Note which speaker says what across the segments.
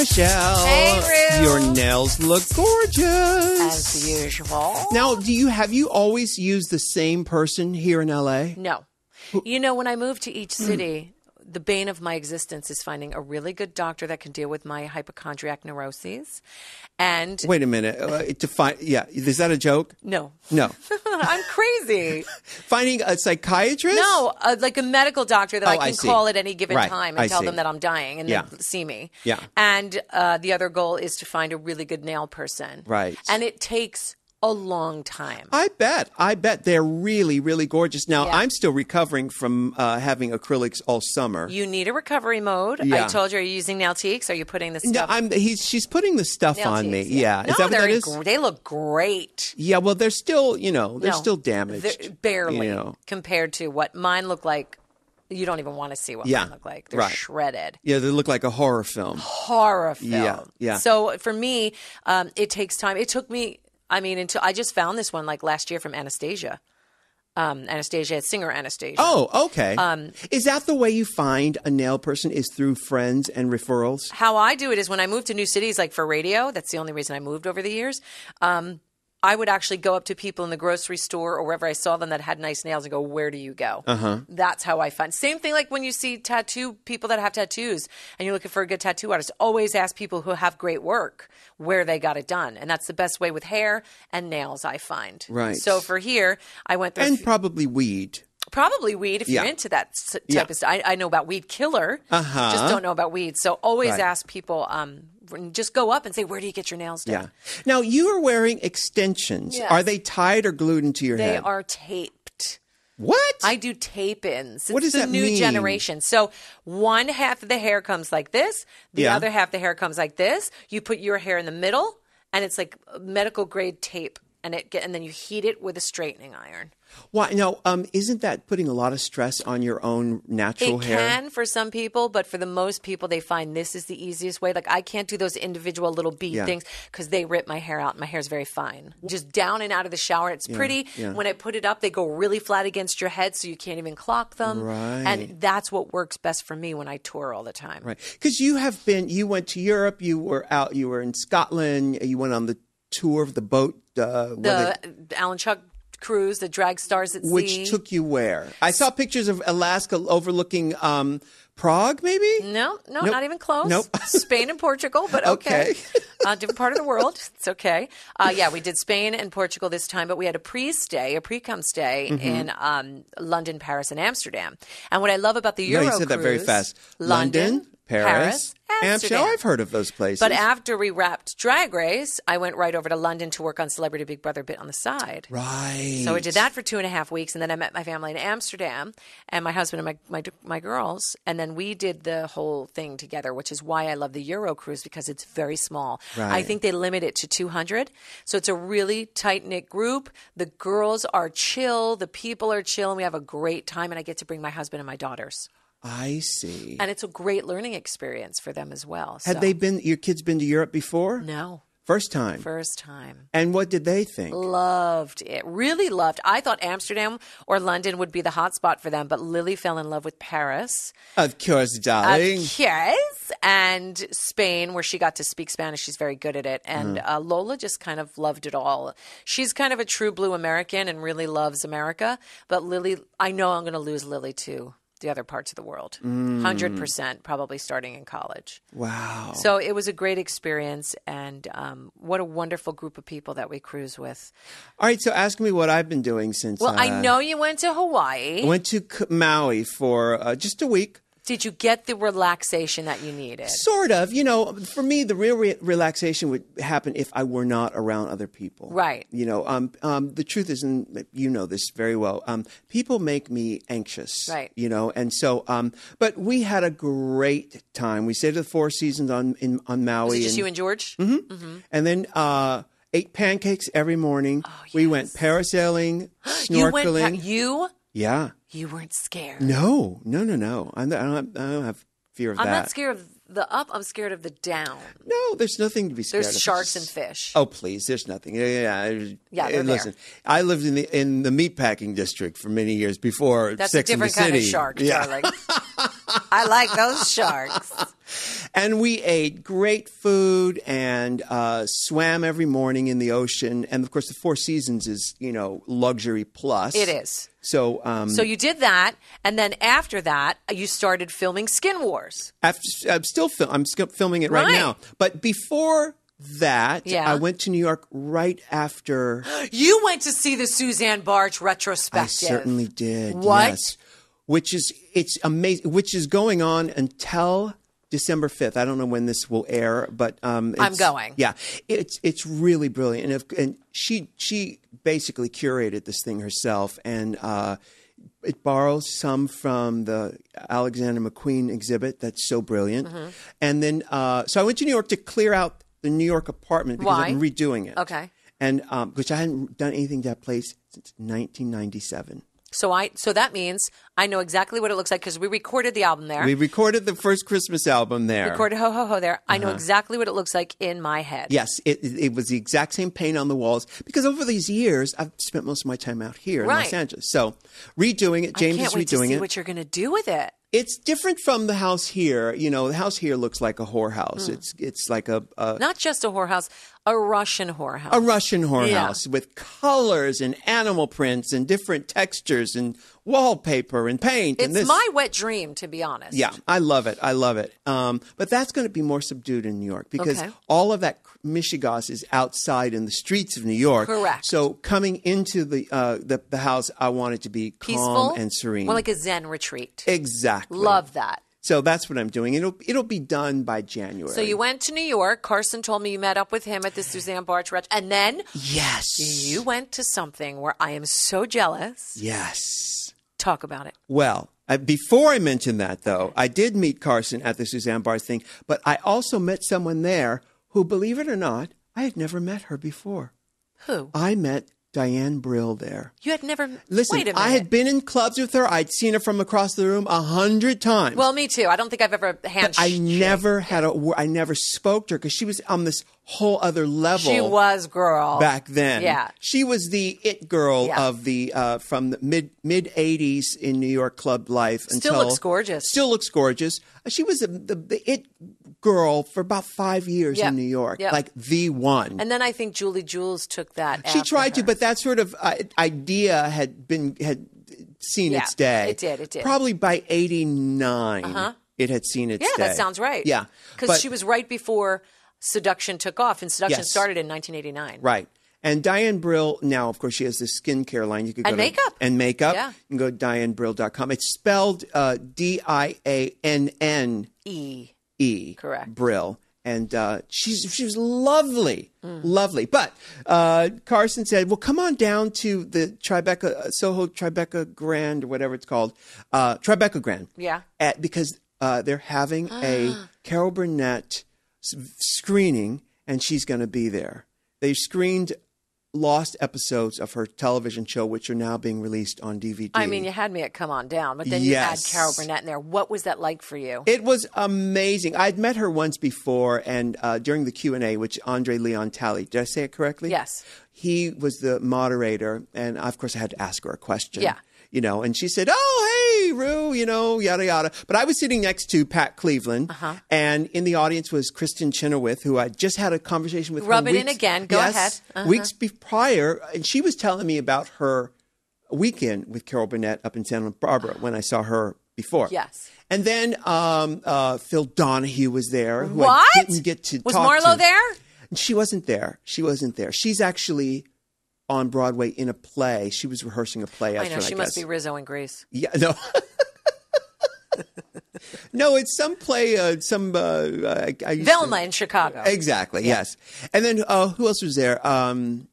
Speaker 1: Michelle.
Speaker 2: Hey, Ru.
Speaker 1: Your nails look gorgeous.
Speaker 2: As usual.
Speaker 1: Now, have you always used the same person here in LA?
Speaker 2: No. You know, when I moved to each city, the bane of my existence is finding a really good doctor that can deal with my hypochondriac neuroses. And
Speaker 1: Wait a minute. Is that a joke?
Speaker 2: no.
Speaker 1: No.
Speaker 2: I'm crazy.
Speaker 1: Finding a psychiatrist?
Speaker 2: No, like a medical doctor that I
Speaker 1: I
Speaker 2: can
Speaker 1: see.
Speaker 2: call at any given
Speaker 1: Right,
Speaker 2: time
Speaker 1: I
Speaker 2: and tell
Speaker 1: see.
Speaker 2: them that I'm dying and
Speaker 1: Yeah.
Speaker 2: then see me.
Speaker 1: Yeah.
Speaker 2: And the other goal is to find a really good nail person.
Speaker 1: Right.
Speaker 2: And it takes a long time.
Speaker 1: I bet they're really, really gorgeous. Now,
Speaker 2: Yeah.
Speaker 1: I'm still recovering from having acrylics all summer.
Speaker 2: You need a recovery mode.
Speaker 1: Yeah.
Speaker 2: I told you, are you using Nailtiques? Are you putting the
Speaker 1: No,
Speaker 2: stuff?
Speaker 1: she's putting the stuff on me.
Speaker 2: Nailtiques,
Speaker 1: Yeah.
Speaker 2: No,
Speaker 1: Is that what that is?
Speaker 2: they look great.
Speaker 1: Yeah, well, they're still, they're
Speaker 2: No,
Speaker 1: still damaged.
Speaker 2: they're barely
Speaker 1: you know.
Speaker 2: compared to what mine look like. You don't even want to see what
Speaker 1: Yeah,
Speaker 2: mine look like. They're
Speaker 1: right.
Speaker 2: shredded.
Speaker 1: Yeah, they look like a horror film.
Speaker 2: Horror film.
Speaker 1: Yeah, yeah.
Speaker 2: So for me, it takes time. It took me, until I just found this one like last year from Anastasia. Singer Anastasia.
Speaker 1: Oh, okay. Is that the way you find a nail person, is through friends and referrals?
Speaker 2: How I do it is when I move to new cities, like for radio, that's the only reason I moved over the years. I would actually go up to people in the grocery store or wherever I saw them that had nice nails and go, where do you go? That's how I find. Same thing like when you see people that have tattoos and you're looking for a good tattoo artist. Always ask people who have great work where they got it done. And that's the best way with hair and nails, I find.
Speaker 1: Right.
Speaker 2: So for here, I went through.
Speaker 1: And probably weed.
Speaker 2: Probably weed if you're
Speaker 1: Yeah.
Speaker 2: into that type of stuff. I know about weed killer. Just don't know about weed. So always
Speaker 1: Right.
Speaker 2: ask people, just go up and say, where do you get your nails done?
Speaker 1: Yeah. Now, you are wearing extensions.
Speaker 2: Yes.
Speaker 1: Are they tied or glued into your
Speaker 2: They
Speaker 1: head?
Speaker 2: are taped.
Speaker 1: What?
Speaker 2: I do tape-ins.
Speaker 1: What
Speaker 2: It's
Speaker 1: does
Speaker 2: the
Speaker 1: that
Speaker 2: new
Speaker 1: mean?
Speaker 2: generation. So one half of the hair comes like this. The
Speaker 1: Yeah.
Speaker 2: other half of the hair comes like this. You put your hair in the middle, and it's like medical grade tape. And then you heat it with a straightening iron.
Speaker 1: Why? No, isn't that putting a lot of stress on your own natural
Speaker 2: It
Speaker 1: hair?
Speaker 2: can for some people, but for the most people, they find this is the easiest way. Like I can't do those individual little bead
Speaker 1: Yeah.
Speaker 2: things because they rip my hair out. My hair is very fine. Just down and out of the shower, it's pretty.
Speaker 1: yeah.
Speaker 2: When I put it up, they go really flat against your head, so you can't even clock them.
Speaker 1: Right.
Speaker 2: And that's what works best for me when I tour all the time.
Speaker 1: Right. Because you went to Europe, you were in Scotland, you went on the tour of the boat.
Speaker 2: The Alan Chuck cruise, the Drag Stars at Sea.
Speaker 1: Which took you where? I saw pictures of Alaska overlooking Prague, maybe?
Speaker 2: No,
Speaker 1: Nope.
Speaker 2: not even close.
Speaker 1: Nope.
Speaker 2: Spain and Portugal, but okay.
Speaker 1: Okay.
Speaker 2: Different part of the world. It's okay. Yeah, we did Spain and Portugal this time, but we had a pre-com stay in London, Paris, and Amsterdam. And what I love about the Euro
Speaker 1: No, you said that very
Speaker 2: cruise,
Speaker 1: fast.
Speaker 2: London, Paris, Amsterdam.
Speaker 1: I've heard of those places.
Speaker 2: But after we wrapped Drag Race, I went right over to London to work on Celebrity Big Brother bit on the side.
Speaker 1: Right.
Speaker 2: So I did that for 2.5 weeks, and then I met my family in Amsterdam, and my husband and my girls, and then we did the whole thing together, which is why I love the Euro cruise because it's very small.
Speaker 1: Right.
Speaker 2: I think they limit it to 200, so it's a really tight knit group. The girls are chill, the people are chill, and we have a great time. And I get to bring my husband and my daughters,
Speaker 1: I see.
Speaker 2: and it's a great learning experience for them as well.
Speaker 1: Had your kids been to Europe before?
Speaker 2: No.
Speaker 1: First time.
Speaker 2: First time.
Speaker 1: And what did they think?
Speaker 2: Loved it. Really loved. I thought Amsterdam or London would be the hot spot for them, but Lily fell in love with Paris.
Speaker 1: Of course, darling.
Speaker 2: Yes. And Spain, where she got to speak Spanish. She's very good at it. And Lola just kind of loved it all. She's kind of a true blue American and really loves America. But Lily, I know I'm going to lose Lily to the other parts of the world. 100%, probably starting in college.
Speaker 1: Wow.
Speaker 2: So it was a great experience, and what a wonderful group of people that we cruise with.
Speaker 1: All right, so ask me what I've been doing since.
Speaker 2: Well, I know you went to Hawaii.
Speaker 1: I went to Maui for just a week.
Speaker 2: Did you get the relaxation that you needed?
Speaker 1: Sort of. For me, the real relaxation would happen if I were not around other people.
Speaker 2: Right.
Speaker 1: The truth is, and you know this very well, people make me anxious.
Speaker 2: Right.
Speaker 1: And so, but we had a great time. We stayed at the Four Seasons on Maui.
Speaker 2: Was it just you and George?
Speaker 1: Mm-hmm. And then ate pancakes every morning.
Speaker 2: Oh, yes.
Speaker 1: We went parasailing, snorkeling. Yeah.
Speaker 2: You weren't scared.
Speaker 1: No. I don't have fear of that.
Speaker 2: I'm not scared of the up. I'm scared of the down.
Speaker 1: No, there's nothing to be scared of.
Speaker 2: There's sharks and fish.
Speaker 1: Oh, please, there's nothing. Yeah.
Speaker 2: They're
Speaker 1: Listen,
Speaker 2: there.
Speaker 1: I lived in the meatpacking district for many years before
Speaker 2: That's
Speaker 1: Sex
Speaker 2: a
Speaker 1: and the
Speaker 2: different kind
Speaker 1: City.
Speaker 2: of shark,
Speaker 1: Yeah.
Speaker 2: darling. I like those sharks.
Speaker 1: And we ate great food and swam every morning in the ocean. And of course, the Four Seasons is, luxury plus.
Speaker 2: It is.
Speaker 1: So,
Speaker 2: So you did that, and then after that, you started filming Skin Wars.
Speaker 1: I'm still filming it right now. But before that,
Speaker 2: Yeah.
Speaker 1: I went to New York right after.
Speaker 2: You went to see the Suzanne Barch
Speaker 1: I
Speaker 2: retrospective.
Speaker 1: certainly did.
Speaker 2: What?
Speaker 1: Yes. It's amazing. Which is going on until December 5th. I don't know when this will air, but I'm
Speaker 2: going.
Speaker 1: Yeah, it's really brilliant, and she basically curated this thing herself, and it borrows some from the Alexander McQueen exhibit. That's so brilliant, and then so I went to New York to clear out the New York apartment because
Speaker 2: Why?
Speaker 1: I'm redoing it.
Speaker 2: Okay.
Speaker 1: And which I hadn't done anything to that place since 1997.
Speaker 2: So that means I know exactly what it looks like because we recorded the album there.
Speaker 1: We recorded the first Christmas album there.
Speaker 2: Recorded Ho Ho Ho there. I know exactly what it looks like in my head.
Speaker 1: Yes, it was the exact same paint on the walls because over these years I've spent most of my time out here in Los Angeles. So redoing it, James is redoing
Speaker 2: I can't wait to see
Speaker 1: it.
Speaker 2: what you're going to do with it.
Speaker 1: It's different from the house here. The house here looks like a whorehouse. It's like a
Speaker 2: Not just a whorehouse, a Russian whorehouse.
Speaker 1: a Russian whorehouse with colors and animal prints and different textures and wallpaper and paint.
Speaker 2: It's
Speaker 1: and this.
Speaker 2: my wet dream, to be honest.
Speaker 1: Yeah, I love it. But that's going to be more subdued in New York because
Speaker 2: Okay.
Speaker 1: all of that mishigas is outside in the streets of New York.
Speaker 2: Correct.
Speaker 1: So coming into the house, I want it to be
Speaker 2: Peaceful
Speaker 1: calm and serene.
Speaker 2: More like a Zen retreat.
Speaker 1: Exactly.
Speaker 2: Love that.
Speaker 1: So that's what I'm doing. It'll be done by January.
Speaker 2: So you went to New York. Carson told me you met up with him at the Suzanne Barch and then
Speaker 1: Yes.
Speaker 2: you went to something where I am so jealous.
Speaker 1: Yes.
Speaker 2: Talk about it.
Speaker 1: Well, before I mention that, though, I did meet Carson at the Suzanne Barch thing, but I also met someone there who, believe it or not, I had never met her before.
Speaker 2: Who?
Speaker 1: I met Diane Brill there.
Speaker 2: You had never.
Speaker 1: Listen,
Speaker 2: Wait a minute.
Speaker 1: I had been in clubs with her. I'd seen her from across the room 100 times.
Speaker 2: Well, me too. I don't think I've ever
Speaker 1: but I never had I never spoke to her because she was on this whole other level.
Speaker 2: She was, girl.
Speaker 1: Back then.
Speaker 2: Yeah.
Speaker 1: She was the it girl
Speaker 2: Yeah.
Speaker 1: of the from the mid 80s in New York club life.
Speaker 2: Still looks gorgeous.
Speaker 1: Still looks gorgeous. She was the it girl for about 5 years
Speaker 2: Yep.
Speaker 1: in New York.
Speaker 2: Yep.
Speaker 1: Like the one.
Speaker 2: And then I think Julie Jules took that.
Speaker 1: She
Speaker 2: after
Speaker 1: tried to,
Speaker 2: her.
Speaker 1: but that sort of idea had seen its day.
Speaker 2: It did.
Speaker 1: Probably by 89, it had seen its day.
Speaker 2: Yeah, that sounds right.
Speaker 1: Yeah.
Speaker 2: Because she was right before Seduction took off, and Seduction
Speaker 1: Yes.
Speaker 2: started in 1989.
Speaker 1: Right. And Diane Brill, now, of course, she has this skincare line. You could go
Speaker 2: And
Speaker 1: to,
Speaker 2: makeup.
Speaker 1: And makeup.
Speaker 2: Yeah.
Speaker 1: You can go to DianeBrill.com. It's spelled DIANNE.
Speaker 2: E. Correct.
Speaker 1: Brill. And she was lovely, lovely. But Carson said, well, come on down to the Soho Tribeca Grand, or whatever it's called, Tribeca Grand.
Speaker 2: Yeah.
Speaker 1: Because they're having a Carol Burnett screening, and she's going to be there. They screened lost episodes of her television show, which are now being released on DVD.
Speaker 2: I mean, you had me at Come On Down, but then you had Carol Burnett in there. What was that like for you?
Speaker 1: It was amazing. I'd met her once before, and during the Q&A, which Andre Leon Talley, did I say it correctly?
Speaker 2: Yes.
Speaker 1: He was the moderator, and of course I had to ask her a question.
Speaker 2: Yeah.
Speaker 1: And she said, oh, hey, Rue, yada, yada. But I was sitting next to Pat Cleveland, and in the audience was Kristen Chenoweth, who I just had a conversation with.
Speaker 2: Rub it in again. Go ahead.
Speaker 1: Weeks prior, and she was telling me about her weekend with Carol Burnett up in Santa Barbara when I saw her before.
Speaker 2: Yes.
Speaker 1: And then Phil Donahue was there, who
Speaker 2: What?
Speaker 1: I didn't get to
Speaker 2: Was
Speaker 1: talk
Speaker 2: Marlo
Speaker 1: to.
Speaker 2: there?
Speaker 1: She wasn't there. She's actually on Broadway in a play. She was rehearsing a play.
Speaker 2: I know. She must be Rizzo and Grease.
Speaker 1: Yeah, no. No, it's some play,
Speaker 2: Velma in Chicago.
Speaker 1: Exactly, yes. And then who else was there? I'm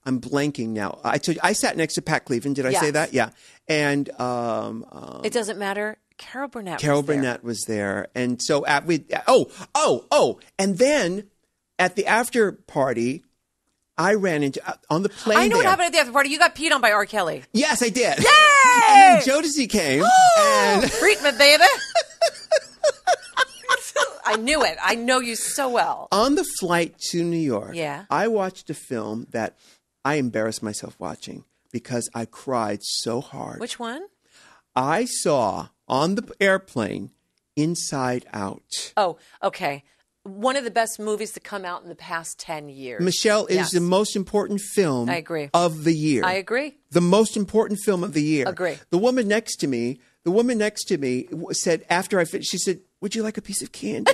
Speaker 1: blanking now. I told you, I sat next to Pat Cleveland. Did I say that? Yeah. And
Speaker 2: It doesn't matter. Carol Burnett
Speaker 1: was there. And so and then at the after party, I ran into on the plane.
Speaker 2: I know
Speaker 1: there.
Speaker 2: what happened at the after party. You got peed on by R. Kelly.
Speaker 1: Yes, I did.
Speaker 2: Yay!
Speaker 1: And then Jodeci came. and
Speaker 2: Treatment, baby. I knew it. I know you so well.
Speaker 1: On the flight to New York,
Speaker 2: Yeah.
Speaker 1: I watched a film that I embarrassed myself watching because I cried so hard.
Speaker 2: Which one?
Speaker 1: I saw on the airplane Inside Out.
Speaker 2: Oh, okay. One of the best movies to come out in the past 10 years.
Speaker 1: Michelle, is the most important film
Speaker 2: I agree.
Speaker 1: of the year.
Speaker 2: I agree.
Speaker 1: The most important film of the year.
Speaker 2: Agree.
Speaker 1: The woman next to me said after I finished, she said, "Would you like a piece of candy?"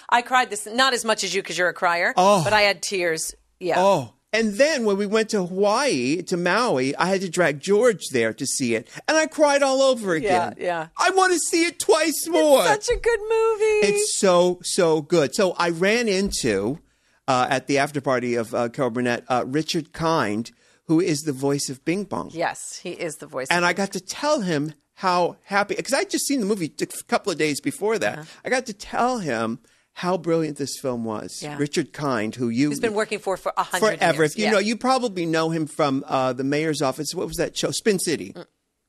Speaker 2: I cried this, not as much as you because you're a crier,
Speaker 1: Oh.
Speaker 2: but I had tears. Yeah.
Speaker 1: Oh. And then when we went to Hawaii, to Maui, I had to drag George there to see it. And I cried all over again.
Speaker 2: Yeah.
Speaker 1: I want to see it twice more.
Speaker 2: Such a good movie.
Speaker 1: It's so, so good. So I ran into, at the after party of Carol Burnett, Richard Kind, who is the voice of Bing Bong.
Speaker 2: Yes, he is the voice.
Speaker 1: And I got to tell him how happy, because I'd just seen the movie a couple of days before that. I got to tell him how brilliant this film was.
Speaker 2: Yeah.
Speaker 1: Richard Kind,
Speaker 2: He's been working for 100
Speaker 1: forever.
Speaker 2: years.
Speaker 1: If you know, you probably know him from the mayor's office. What was that show? Spin City.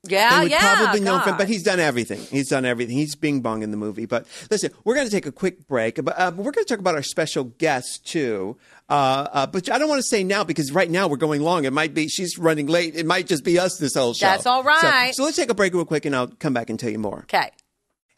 Speaker 2: Yeah,
Speaker 1: You would probably know
Speaker 2: God.
Speaker 1: him, but he's done everything. He's Bing Bong in the movie. But listen, we're going to take a quick break. But we're going to talk about our special guest too. But I don't want to say now because right now we're going long. It might be she's running late. It might just be us this whole show.
Speaker 2: That's all right.
Speaker 1: So let's take a break real quick, and I'll come back and tell you more.
Speaker 2: Okay.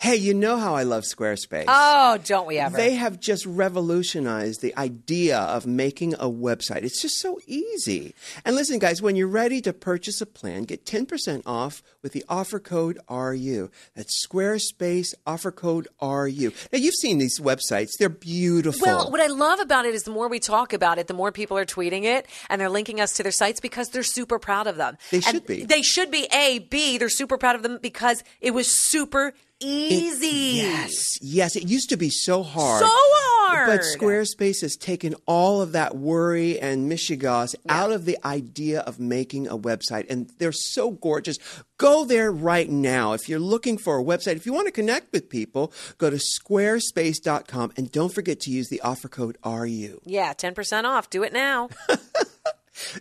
Speaker 1: Hey, you know how I love Squarespace.
Speaker 2: Oh, don't we ever?
Speaker 1: They have just revolutionized the idea of making a website. It's just so easy. And listen, guys, when you're ready to purchase a plan, get 10% off with the offer code RU. That's Squarespace offer code RU. Now, you've seen these websites. They're beautiful.
Speaker 2: Well, what I love about it is the more we talk about it, the more people are tweeting it and they're linking us to their sites because they're super proud of them.
Speaker 1: They should be.
Speaker 2: They should be. A, B, they're super proud of them because it was super easy.
Speaker 1: Yes. It used to be so hard.
Speaker 2: So hard.
Speaker 1: But Squarespace has taken all of that worry and mishigas out of the idea of making a website. And they're so gorgeous. Go there right now. If you're looking for a website, if you want to connect with people, go to squarespace.com and don't forget to use the offer code RU.
Speaker 2: Yeah, 10% off. Do it now.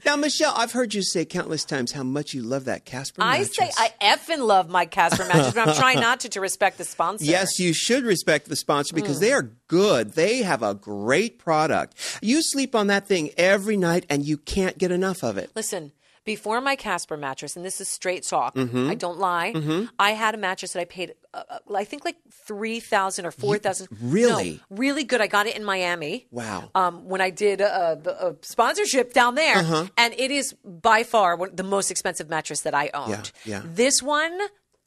Speaker 1: Now, Michelle, I've heard you say countless times how much you love that Casper mattress.
Speaker 2: I effing love my Casper mattress, but I'm trying not to respect the sponsor.
Speaker 1: Yes, you should respect the sponsor because they are good. They have a great product. You sleep on that thing every night and you can't get enough of it.
Speaker 2: Listen, before my Casper mattress, and this is straight talk, I don't lie, I had a mattress that I paid, I think like $3,000 or $4,000.
Speaker 1: Really?
Speaker 2: No, really good. I got it in Miami.
Speaker 1: Wow.
Speaker 2: When I did a sponsorship down there, and it is by far the most expensive mattress that I owned.
Speaker 1: Yeah.
Speaker 2: This one,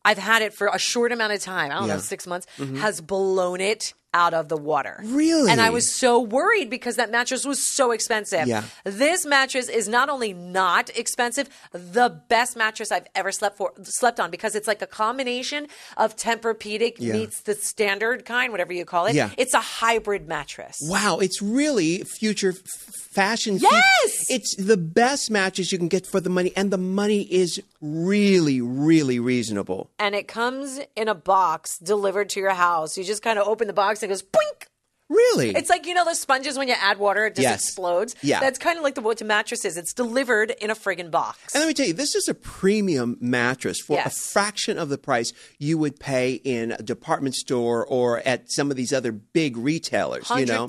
Speaker 2: I've had it for a short amount of time. I don't know, 6 months, has blown it out of the water.
Speaker 1: Really?
Speaker 2: And I was so worried because that mattress was so expensive.
Speaker 1: Yeah.
Speaker 2: This mattress is not only not expensive, the best mattress I've ever slept on because it's like a combination of Tempur-Pedic meets the standard kind, whatever you call it.
Speaker 1: Yeah.
Speaker 2: It's a hybrid mattress.
Speaker 1: Wow, it's really future fashion.
Speaker 2: Yes!
Speaker 1: It's the best mattress you can get for the money, and the money is really, really reasonable.
Speaker 2: And it comes in a box delivered to your house. You just kind of open the box and it goes boink.
Speaker 1: Really?
Speaker 2: It's like, you know, those sponges when you add water, it just explodes.
Speaker 1: Yeah.
Speaker 2: That's kind of like what the mattress is. It's delivered in a friggin' box.
Speaker 1: And let me tell you, this is a premium mattress for a fraction of the price you would pay in a department store or at some of these other big retailers.
Speaker 2: 100%.
Speaker 1: You know?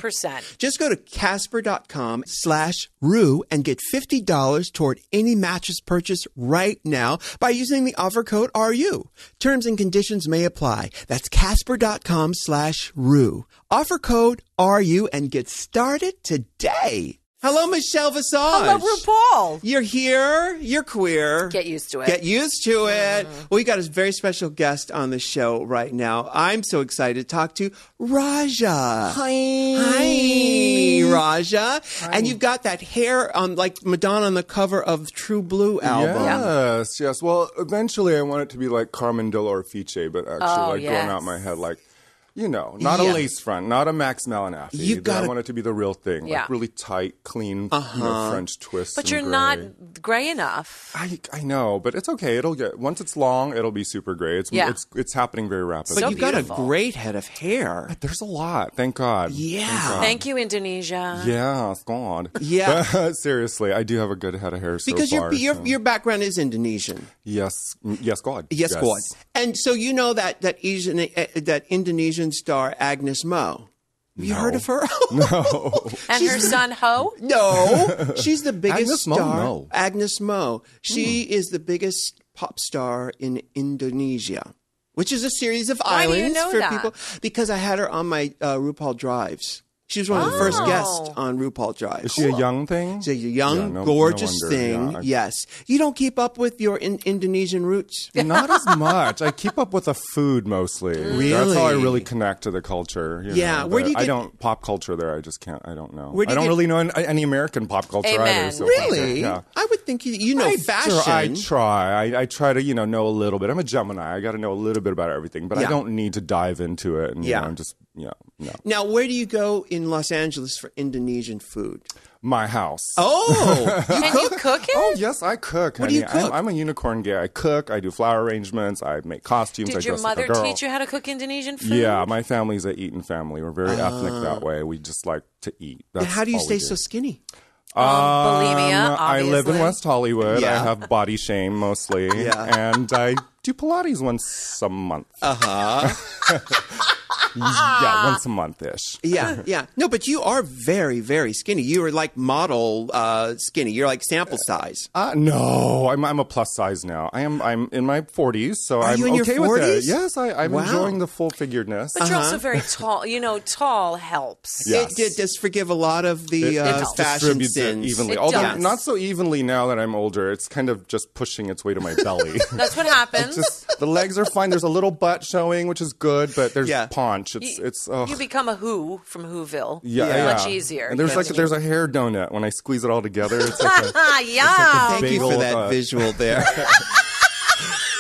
Speaker 1: Just go to Casper.com/Rue and get $50 toward any mattress purchase right now by using the offer code RU. Terms and conditions may apply. That's Casper.com/Rue. Offer code RU and get started today. Hello, Michelle Visage.
Speaker 2: Hello, RuPaul.
Speaker 1: You're here. You're queer.
Speaker 2: Get used to it.
Speaker 1: Get used to it. Well, we got a very special guest on the show right now. I'm so excited to talk to Drawja. Hi, Drawja. Hi. And you've got that hair on like Madonna on the cover of True Blue album.
Speaker 3: Yes. Well, eventually I want it to be like Carmen de la Orfice, but actually going out my head like, you know, not a lace front, not a Max Malinaffy. I want it to be the real thing, like really tight, clean, French twist.
Speaker 2: But you're not gray enough.
Speaker 3: I know, but it's okay. It'll get once it's long, it'll be super gray. It's happening very rapidly.
Speaker 1: But you've got a great head of hair.
Speaker 3: There's a lot, thank God.
Speaker 1: Yeah,
Speaker 3: thank God.
Speaker 2: Thank you, Indonesia.
Speaker 3: Yeah, God.
Speaker 1: Yeah,
Speaker 3: but, seriously, I do have a good head of hair so
Speaker 1: because
Speaker 3: far.
Speaker 1: your background is Indonesian.
Speaker 3: Yes, God.
Speaker 1: Yes, God. And so you know that Indonesian star Agnez Mo. Have you heard of her?
Speaker 3: No.
Speaker 2: And her son Ho?
Speaker 1: No. She's the biggest
Speaker 3: Agnez Mo?
Speaker 1: star.
Speaker 3: No.
Speaker 1: Agnez Mo. She is the biggest pop star in Indonesia. which is a series of
Speaker 2: Why do you
Speaker 1: islands
Speaker 2: know
Speaker 1: for
Speaker 2: that?
Speaker 1: people. Because I had her on my RuPaul Drives. She was one of the first guests on RuPaul Drive.
Speaker 3: Is she a young thing?
Speaker 1: She's a young, gorgeous thing. Yeah. Yes. You don't keep up with your Indonesian roots?
Speaker 3: Not as much. I keep up with the food mostly.
Speaker 1: Really?
Speaker 3: That's how I really connect to the culture.
Speaker 1: Yeah.
Speaker 3: Where do you get... I don't pop culture there. I just can't. I don't know. I don't really know any American pop culture
Speaker 2: Amen.
Speaker 3: either. So
Speaker 1: really?
Speaker 3: Yeah.
Speaker 1: I would think you know fashion.
Speaker 3: I try. I try to know a little bit. I'm a Gemini. I got to know a little bit about everything, but I don't need to dive into it. And, I'm just no.
Speaker 1: Now, where do you go in Los Angeles for Indonesian food?
Speaker 3: My house.
Speaker 1: Oh,
Speaker 2: you cook it?
Speaker 3: Oh, yes, I cook.
Speaker 1: What do you cook?
Speaker 3: I'm a unicorn gay. I cook. I do flower arrangements. I make costumes.
Speaker 2: Did your mother teach you how to cook Indonesian food?
Speaker 3: Yeah, my family's an eating family. We're very ethnic that way. We just like to eat.
Speaker 1: And how do you stay so skinny?
Speaker 2: Bulimia, obviously.
Speaker 3: I live in West Hollywood.
Speaker 1: Yeah.
Speaker 3: I have body shame mostly. And I do Pilates once a month. Yeah, once a month-ish.
Speaker 1: Yeah. No, but you are very, very skinny. You are like model skinny. You're like sample size.
Speaker 3: No, I'm a plus size now. I'm in my 40s, so I'm
Speaker 1: you in
Speaker 3: okay
Speaker 1: your 40s?
Speaker 3: with it. Yes, I'm enjoying the full figuredness.
Speaker 2: But you're also very tall. Tall helps.
Speaker 3: Yes.
Speaker 1: It does forgive a lot of the fashion
Speaker 3: distributes
Speaker 1: sins.
Speaker 3: it evenly.
Speaker 2: It
Speaker 3: Although
Speaker 2: does.
Speaker 3: not so evenly now that I'm older. It's kind of just pushing its way to my belly.
Speaker 2: That's what happens.
Speaker 3: The legs are fine. There's a little butt showing, which is good, but there's paunch.
Speaker 2: You become a Who from Whoville.
Speaker 3: Yeah.
Speaker 2: Much easier.
Speaker 3: And there's a hair donut when I squeeze it all together. It's like
Speaker 1: Thank you for that visual there.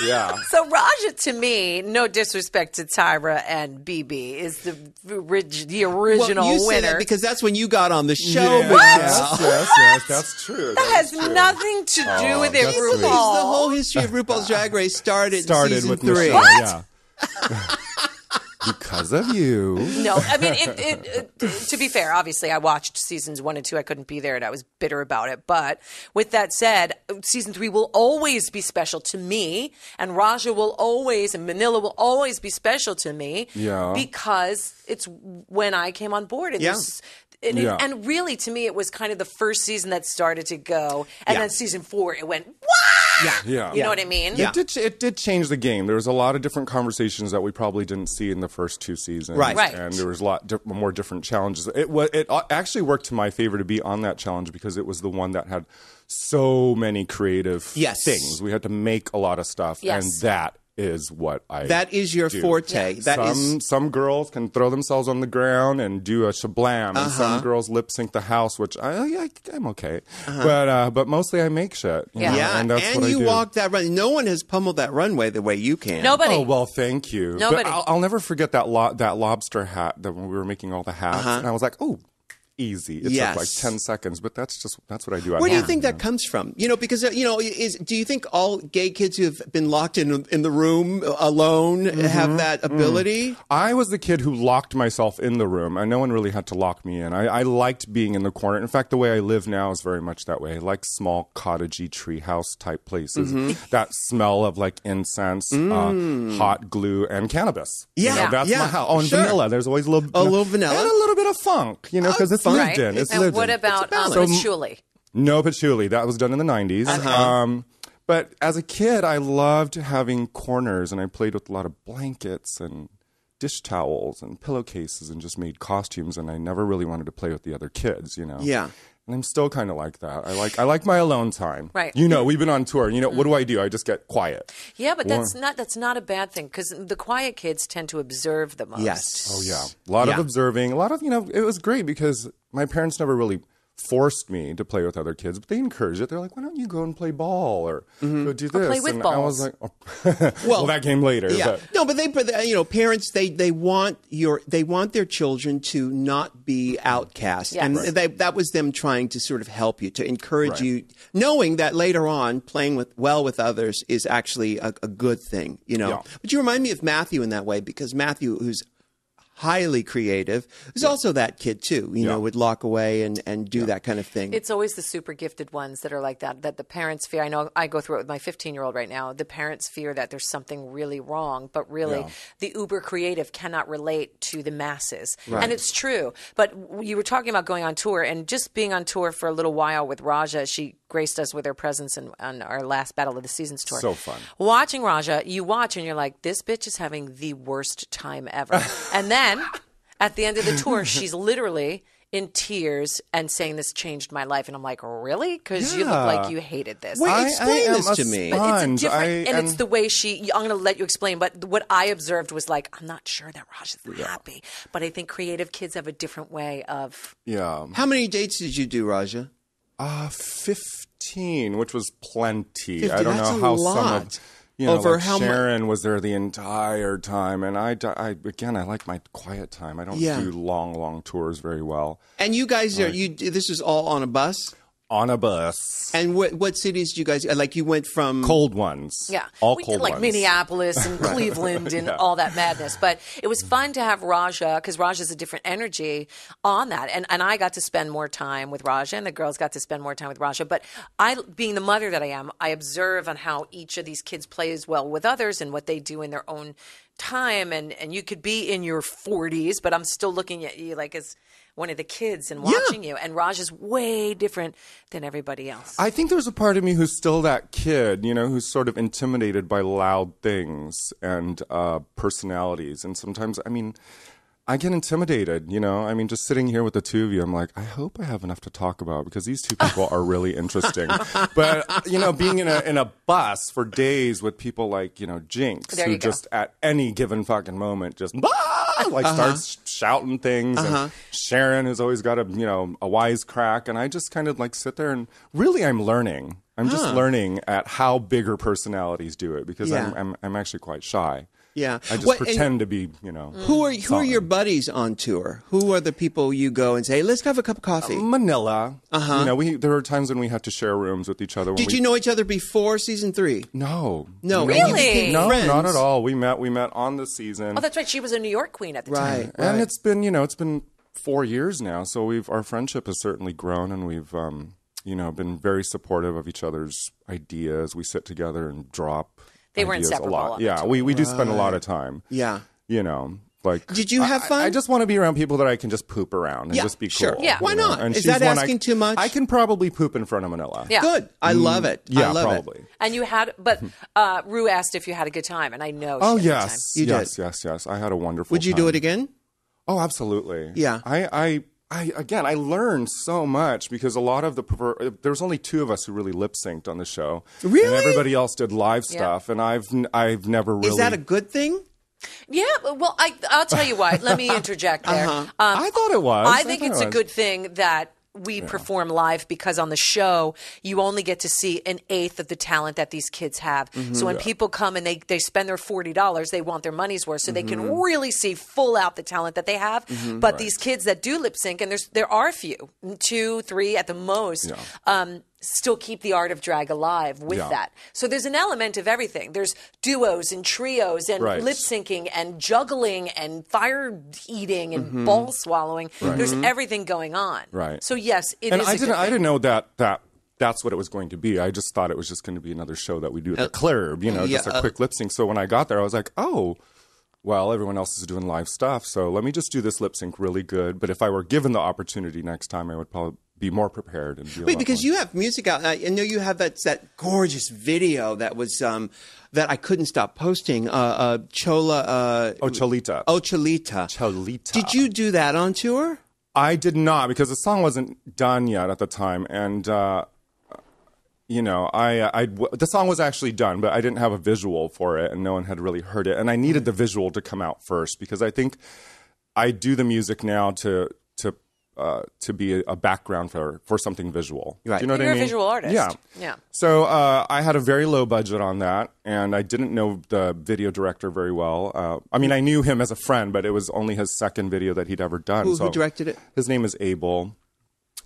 Speaker 3: Yeah.
Speaker 2: So Drawja, to me, no disrespect to Tyra and BB, is the original
Speaker 1: Well, you say
Speaker 2: winner.
Speaker 1: that because that's when you got on the show.
Speaker 3: Yes, that's true.
Speaker 2: That has nothing to do with it,
Speaker 3: that's
Speaker 2: RuPaul.
Speaker 3: sweet.
Speaker 1: The whole history of RuPaul's Drag Race started in season
Speaker 3: with
Speaker 1: 3.
Speaker 3: Michelle,
Speaker 2: What?
Speaker 3: Yeah. Because of you.
Speaker 2: No, I mean, to be fair, obviously, I watched seasons 1 and 2. I couldn't be there, and I was bitter about it. But with that said, season 3 will always be special to me, and Drawja will always, and Manila will always be special to me.
Speaker 3: Yeah.
Speaker 2: Because it's when I came on board. And and really, to me, it was kind of the first season that started to go, and then season 4, it went, what?
Speaker 3: Yeah.
Speaker 2: You know what I mean?
Speaker 1: Yeah.
Speaker 3: It did change the game. There was a lot of different conversations that we probably didn't see in the first 2 seasons.
Speaker 1: Right.
Speaker 3: And there was a lot more different challenges. It actually worked to my favor to be on that challenge because it was the one that had so many creative things. We had to make a lot of stuff.
Speaker 2: Yes.
Speaker 3: And that is what I
Speaker 1: That is your
Speaker 3: do.
Speaker 1: forte.
Speaker 2: Yeah.
Speaker 3: Some girls can throw themselves on the ground and do a shablam, and some girls lip sync the house, which I'm okay. But mostly I make shit. You know, and that's what I do.
Speaker 1: you walk that run. No one has pummeled that runway the way you can.
Speaker 2: Nobody.
Speaker 3: Oh, well, thank you.
Speaker 2: Nobody.
Speaker 3: But I'll never forget that lobster hat that when we were making all the hats, and I was like, oh. Easy. It took like 10 seconds, but that's what I do.
Speaker 1: Where do you think that comes from? Because do you think all gay kids who have been locked in the room alone have that ability?
Speaker 3: I was the kid who locked myself in the room, and no one really had to lock me in. I liked being in the corner. In fact, the way I live now is very much that way. I like small cottagey treehouse type places. That smell of like incense, hot glue, and cannabis.
Speaker 2: Yeah.
Speaker 3: That's my house. Oh, and vanilla. There's always a little vanilla and a little bit of funk. Because it's lived in. It's lived in.
Speaker 2: And what about patchouli?
Speaker 3: No patchouli. That was done in the 90s. But as a kid, I loved having corners, and I played with a lot of blankets and dish towels and pillowcases and just made costumes, and I never really wanted to play with the other kids,
Speaker 1: Yeah.
Speaker 3: And I'm still kind of like that. I like my alone time.
Speaker 2: Right.
Speaker 3: We've been on tour. What do? I just get quiet.
Speaker 2: Yeah, but that's not a bad thing because the quiet kids tend to observe the most.
Speaker 1: Yes.
Speaker 3: Oh, yeah. A lot of observing. A lot of, it was great because my parents never really forced me to play with other kids, but they encouraged it. They're like, why don't you go and play ball or go do this?
Speaker 2: Or play with
Speaker 3: and
Speaker 2: balls.
Speaker 3: I was like, well, that came later.
Speaker 1: Yeah.
Speaker 3: But.
Speaker 1: No, but parents, they want their children to not be outcast.
Speaker 2: Yes.
Speaker 1: And that was them trying to sort of help you, to encourage you, knowing that later on playing with others is actually a good thing,
Speaker 3: Yeah.
Speaker 1: But you remind me of Matthew in that way, because Matthew, who's highly creative, is also that kid too, would lock away and do that kind of thing.
Speaker 2: It's always the super gifted ones that are like that the parents fear. I know I go through it with my 15-year-old right now. The parents fear that there's something really wrong, but really the uber creative cannot relate to the masses. Right. And it's true. But you were talking about going on tour, and just being on tour for a little while with Drawja, she graced us with her presence on our last Battle of the Seasons tour.
Speaker 3: So fun.
Speaker 2: Watching Drawja, you watch and you're like, this bitch is having the worst time ever. And then at the end of the tour, she's literally in tears and saying this changed my life. And I'm like, really? Because you look like you hated this.
Speaker 1: Wait, explain this to me.
Speaker 2: But it's different, and it's the way I'm going to let you explain, but what I observed was like, I'm not sure that Raj is happy, but I think creative kids have a different way of...
Speaker 3: Yeah.
Speaker 1: How many dates did you do, Raja?
Speaker 3: 15, which was plenty.
Speaker 1: 50,
Speaker 3: I don't know how some of...
Speaker 1: Over
Speaker 3: like
Speaker 1: how
Speaker 3: Sharon was there the entire time, and I like my quiet time. I don't do long tours very well.
Speaker 1: And you guys this was all on a bus?
Speaker 3: On a bus.
Speaker 1: And what cities did you guys, like you went from?
Speaker 3: Cold ones.
Speaker 2: Yeah.
Speaker 3: All
Speaker 2: we
Speaker 3: cold
Speaker 2: did like
Speaker 3: ones.
Speaker 2: Minneapolis and Cleveland and all that madness. But it was fun to have Drawja, because Raja's a different energy on that. And I got to spend more time with Drawja, and the girls got to spend more time with Drawja. But being the mother that I am, I observe on how each of these kids plays well with others and what they do in their own time. And you could be in your 40s, but I'm still looking at you like as one of the kids and watching you. And Raj is way different than everybody else.
Speaker 3: I think there's a part of me who's still that kid, who's sort of intimidated by loud things and personalities. And sometimes, I get intimidated, just sitting here with the two of you, I'm like, I hope I have enough to talk about because these two people are really interesting. But, being in a bus for days with people like, Jinx, who just at any given fucking moment just starts shouting things. And Sharon, who's always got a wisecrack. And I just kind of like sit there and really I'm learning. I'm just learning at how bigger personalities do it because I'm actually quite shy.
Speaker 1: Yeah,
Speaker 3: I just pretend to be,
Speaker 1: Who are your buddies on tour? Who are the people you go and say, hey, let's have a cup of coffee?
Speaker 3: Manila. There were times when we had to share rooms with each other.
Speaker 1: Did you know each other before season 3?
Speaker 3: No.
Speaker 2: Really?
Speaker 3: No, not at all. We met on the season.
Speaker 2: Oh, that's right. She was a New York queen at the time.
Speaker 1: Right.
Speaker 3: And it's been 4 years now. So our friendship has certainly grown, and we've been very supportive of each other's ideas. We sit together and drop.
Speaker 2: They were inseparable.
Speaker 3: A lot. Yeah, we do spend a lot of time.
Speaker 1: Yeah.
Speaker 3: Did
Speaker 1: you have fun?
Speaker 3: I just want to be around people that I can just poop around and just be cool.
Speaker 1: Sure.
Speaker 2: Yeah.
Speaker 1: Why not? Is that asking too much?
Speaker 3: I can probably poop in front of Manila.
Speaker 2: Yeah.
Speaker 1: Good. I love it.
Speaker 3: Yeah,
Speaker 1: I love
Speaker 3: probably.
Speaker 1: it.
Speaker 2: And you had, but Rue asked if you had a good time, and I know she
Speaker 3: Oh,
Speaker 2: had
Speaker 3: yes.
Speaker 2: a good time.
Speaker 3: Yes. I had a wonderful
Speaker 1: Would you
Speaker 3: time.
Speaker 1: do it again?
Speaker 3: Oh, absolutely.
Speaker 1: Yeah.
Speaker 3: I learned so much because a lot of there was only 2 of us who really lip synced on the show.
Speaker 1: Really?
Speaker 3: And everybody else did live stuff, and I've never really.
Speaker 1: Is that a good thing?
Speaker 2: Yeah, well, I'll tell you why. Let me interject there.
Speaker 3: I thought it was.
Speaker 2: I think it's a good thing that we perform live because on the show, you only get to see an eighth of the talent that these kids have. So when people come and they spend their $40, they want their money's worth so they can really see full out the talent that they have. But these kids that do lip sync, and there are a few, 2, 3 at the most, still keep the art of drag alive with that. So there's an element of everything. There's duos and trios and lip syncing and juggling and fire eating and ball swallowing. There's everything going on.
Speaker 3: Right.
Speaker 2: So yes, it
Speaker 3: and
Speaker 2: is.
Speaker 3: I didn't know that's what it was going to be. I just thought it was just going to be another show that we do at the club, just a quick lip sync. So when I got there, I was like, oh, well, everyone else is doing live stuff, so let me just do this lip sync really good. But if I were given the opportunity next time, I would probably be more prepared. And be
Speaker 1: because you have music out. I know you have that gorgeous video that was that I couldn't stop posting. Cholita.
Speaker 3: Cholita.
Speaker 1: Oh, Cholita.
Speaker 3: Cholita.
Speaker 1: Did you do that on tour?
Speaker 3: I did not because the song wasn't done yet at the time, and the song was actually done, but I didn't have a visual for it, and no one had really heard it, and I needed the visual to come out first because I think I do the music now to be a background for something visual.
Speaker 1: Right.
Speaker 3: Do you know what I
Speaker 2: You're
Speaker 3: mean?
Speaker 2: a visual artist.
Speaker 3: Yeah. So I had a very low budget on that, and I didn't know the video director very well. I knew him as a friend, but it was only his second video that he'd ever done.
Speaker 1: Who directed it?
Speaker 3: His name is Abel.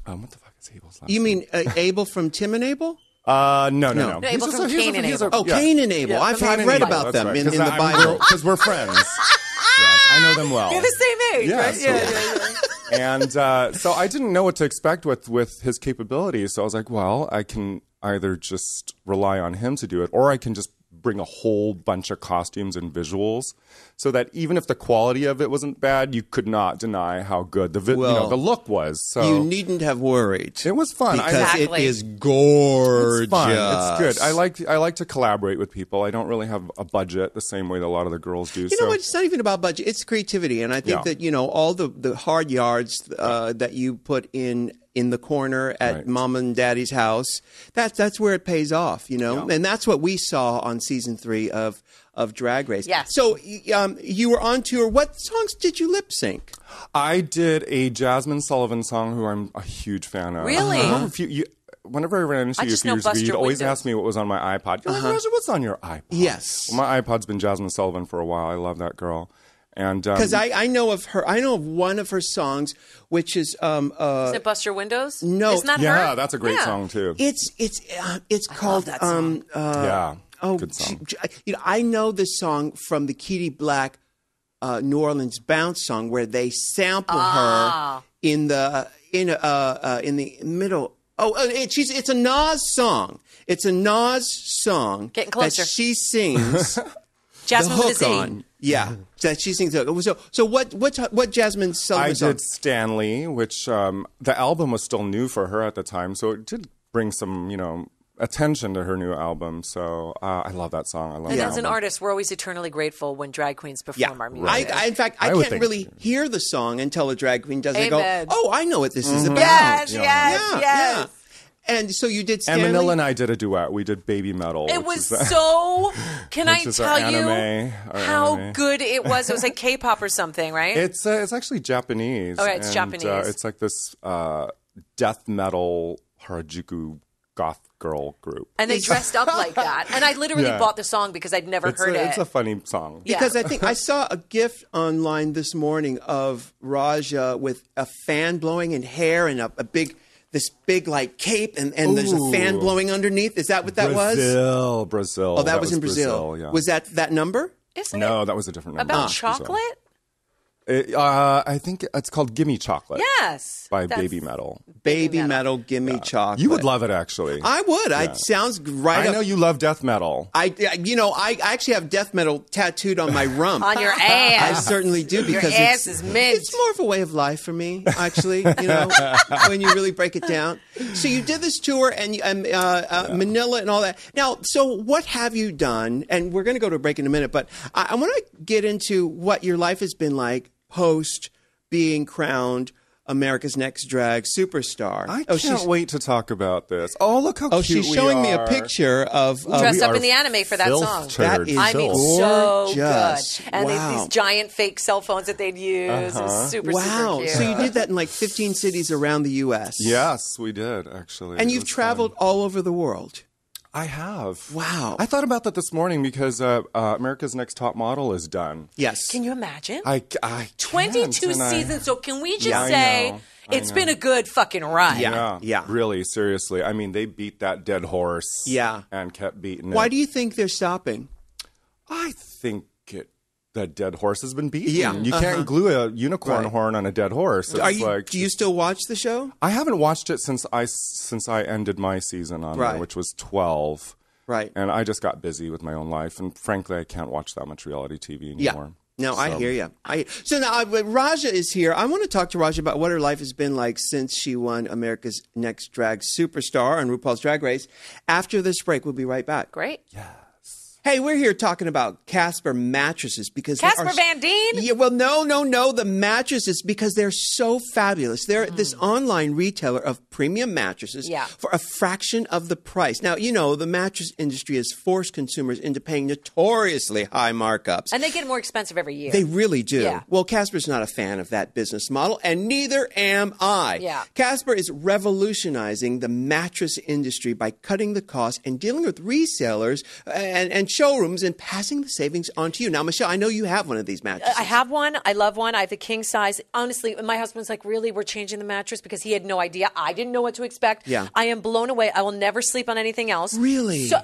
Speaker 3: What the fuck is Abel's last name?
Speaker 1: You mean Abel from Tim and Abel?
Speaker 3: No.
Speaker 2: Abel from Cain and Abel.
Speaker 1: Cain and Abel. I've read about them in the Bible.
Speaker 3: Because we're friends. Yes, I know them well.
Speaker 2: You're the same age, right?
Speaker 3: Yeah. And so I didn't know what to expect with his capabilities. So I was like, well, I can either just rely on him to do it, or I can just bring a whole bunch of costumes and visuals, so that even if the quality of it wasn't bad, you could not deny how good the look was. So
Speaker 1: you needn't have worried.
Speaker 3: It was fun
Speaker 1: because it is gorgeous.
Speaker 3: It's fun. It's good. I like to collaborate with people. I don't really have a budget the same way that a lot of the girls do.
Speaker 1: You know what? It's not even about budget. It's creativity, and I think that all the hard yards that you put in the corner at Mom and Daddy's house, that's where it pays off, and that's what we saw on season 3 of Drag Race.
Speaker 2: Yes.
Speaker 1: So you were on tour. What songs did you lip sync?
Speaker 3: I did a Jasmine Sullivan song, who I'm a huge fan of.
Speaker 2: Really?
Speaker 3: Whenever I ran into you a few years ago, you'd always ask me what was on my iPod. You're like, Roger, what's on your iPod?
Speaker 1: Yes.
Speaker 3: Well, my iPod's been Jasmine Sullivan for a while. I love that girl. And
Speaker 1: because I know of her, I know of one of her songs, which is
Speaker 2: Isn't it Bust Your Windows?
Speaker 1: No,
Speaker 2: isn't that her?
Speaker 3: Yeah, that's a great song too.
Speaker 1: It's called
Speaker 2: that song.
Speaker 3: Good song.
Speaker 1: I know this song from the Kitty Black New Orleans Bounce song, where they sample her in the middle. It's a Nas song. It's a Nas song.
Speaker 2: Getting closer.
Speaker 1: That she sings.
Speaker 2: Jasmine with a Z.
Speaker 1: On. Yeah, that she sings. So what Jasmine Sullivan?
Speaker 3: I did Stanley, which the album was still new for her at the time, so it did bring some attention to her new album. So I love that song. I love
Speaker 2: and
Speaker 3: that
Speaker 2: as an
Speaker 3: album.
Speaker 2: artist, we're always eternally grateful when drag queens perform our music.
Speaker 1: In fact, I can't really hear the song until a drag queen does it.
Speaker 2: Amen.
Speaker 1: Go, I know what this is about.
Speaker 2: Yes.
Speaker 1: And so you did Stanley?
Speaker 3: And Manila and I did a duet. We did Baby Metal.
Speaker 2: It was so... Can I tell you how good it was? It was like K-pop or something, right?
Speaker 3: It's actually Japanese.
Speaker 2: Oh, it's Japanese.
Speaker 3: It's like this death metal Harajuku goth girl group.
Speaker 2: And they dressed up like that. And I literally bought the song because I'd never heard it.
Speaker 3: It's a funny song.
Speaker 1: Because I think I saw a GIF online this morning of Drawja with a fan blowing and hair and this big like cape and there's a fan blowing underneath. Is that what that was?
Speaker 3: Brazil.
Speaker 1: Oh, that was in Brazil.
Speaker 3: Yeah.
Speaker 1: Was that number?
Speaker 3: No, that was a different number.
Speaker 2: About chocolate?
Speaker 3: I think it's called Gimme Chocolate.
Speaker 2: Yes.
Speaker 3: By Baby Metal.
Speaker 1: Baby Metal, Gimme Chocolate.
Speaker 3: You would love it, actually.
Speaker 1: I would.
Speaker 3: Yeah.
Speaker 1: It sounds right.
Speaker 3: I know you love death metal.
Speaker 1: I actually have death metal tattooed on my rump.
Speaker 2: On your ass.
Speaker 1: I certainly do, because
Speaker 2: your ass is mint.
Speaker 1: It's more of a way of life for me, actually. When you really break it down. So you did this tour and Manila and all that. Now, so what have you done? And we're going to go to a break in a minute, but I want to get into what your life has been like post being crowned America's Next Drag Superstar.
Speaker 3: I can't wait to talk about this. Oh, look how cute
Speaker 1: she's showing me a picture of
Speaker 2: dressed up in the anime for that song.
Speaker 1: That is
Speaker 2: so
Speaker 1: gorgeous.
Speaker 2: Good. And these giant fake cell phones that they'd use. It was super cute.
Speaker 1: So you did that in like 15 cities around the U.S.
Speaker 3: Yes, we did, actually.
Speaker 1: And you've traveled all over the world.
Speaker 3: I have.
Speaker 1: Wow.
Speaker 3: I thought about that this morning because America's Next Top Model is done.
Speaker 1: Yes.
Speaker 2: Can you imagine?
Speaker 3: I
Speaker 2: 22 seasons. So can we just say it's been a good fucking run?
Speaker 1: Yeah.
Speaker 3: Really, seriously. I mean, they beat that dead horse.
Speaker 1: Yeah.
Speaker 3: And kept beating it.
Speaker 1: Why do you think they're stopping?
Speaker 3: I think that dead horse has been beaten.
Speaker 1: Yeah.
Speaker 3: You can't glue a unicorn horn on a dead horse.
Speaker 1: Do you still watch the show?
Speaker 3: I haven't watched it since I ended my season on there, which was 12.
Speaker 1: Right.
Speaker 3: And I just got busy with my own life. And frankly, I can't watch that much reality TV anymore.
Speaker 1: Yeah. No, I hear you. So now Drawja is here. I want to talk to Drawja about what her life has been like since she won America's Next Drag Superstar on RuPaul's Drag Race. After this break, we'll be right back.
Speaker 2: Great.
Speaker 3: Yeah.
Speaker 1: Hey, we're here talking about Casper mattresses because
Speaker 2: Casper Van Dien?
Speaker 1: Yeah, well, no, the mattresses, because they're so fabulous. They're this online retailer of premium mattresses for a fraction of the price. Now, the mattress industry has forced consumers into paying notoriously high markups.
Speaker 2: And they get more expensive every year.
Speaker 1: They really do.
Speaker 2: Yeah.
Speaker 1: Well, Casper's not a fan of that business model, and neither am I.
Speaker 2: Yeah.
Speaker 1: Casper is revolutionizing the mattress industry by cutting the cost and dealing with resellers and showrooms and passing the savings on to you. Now, Michelle, I know you have one of these mattresses.
Speaker 2: I have one. I love one. I have the king size. Honestly, my husband's like, really? We're changing the mattress? Because he had no idea. I didn't know what to expect.
Speaker 1: Yeah.
Speaker 2: I am blown away. I will never sleep on anything else.
Speaker 1: Really?
Speaker 2: So,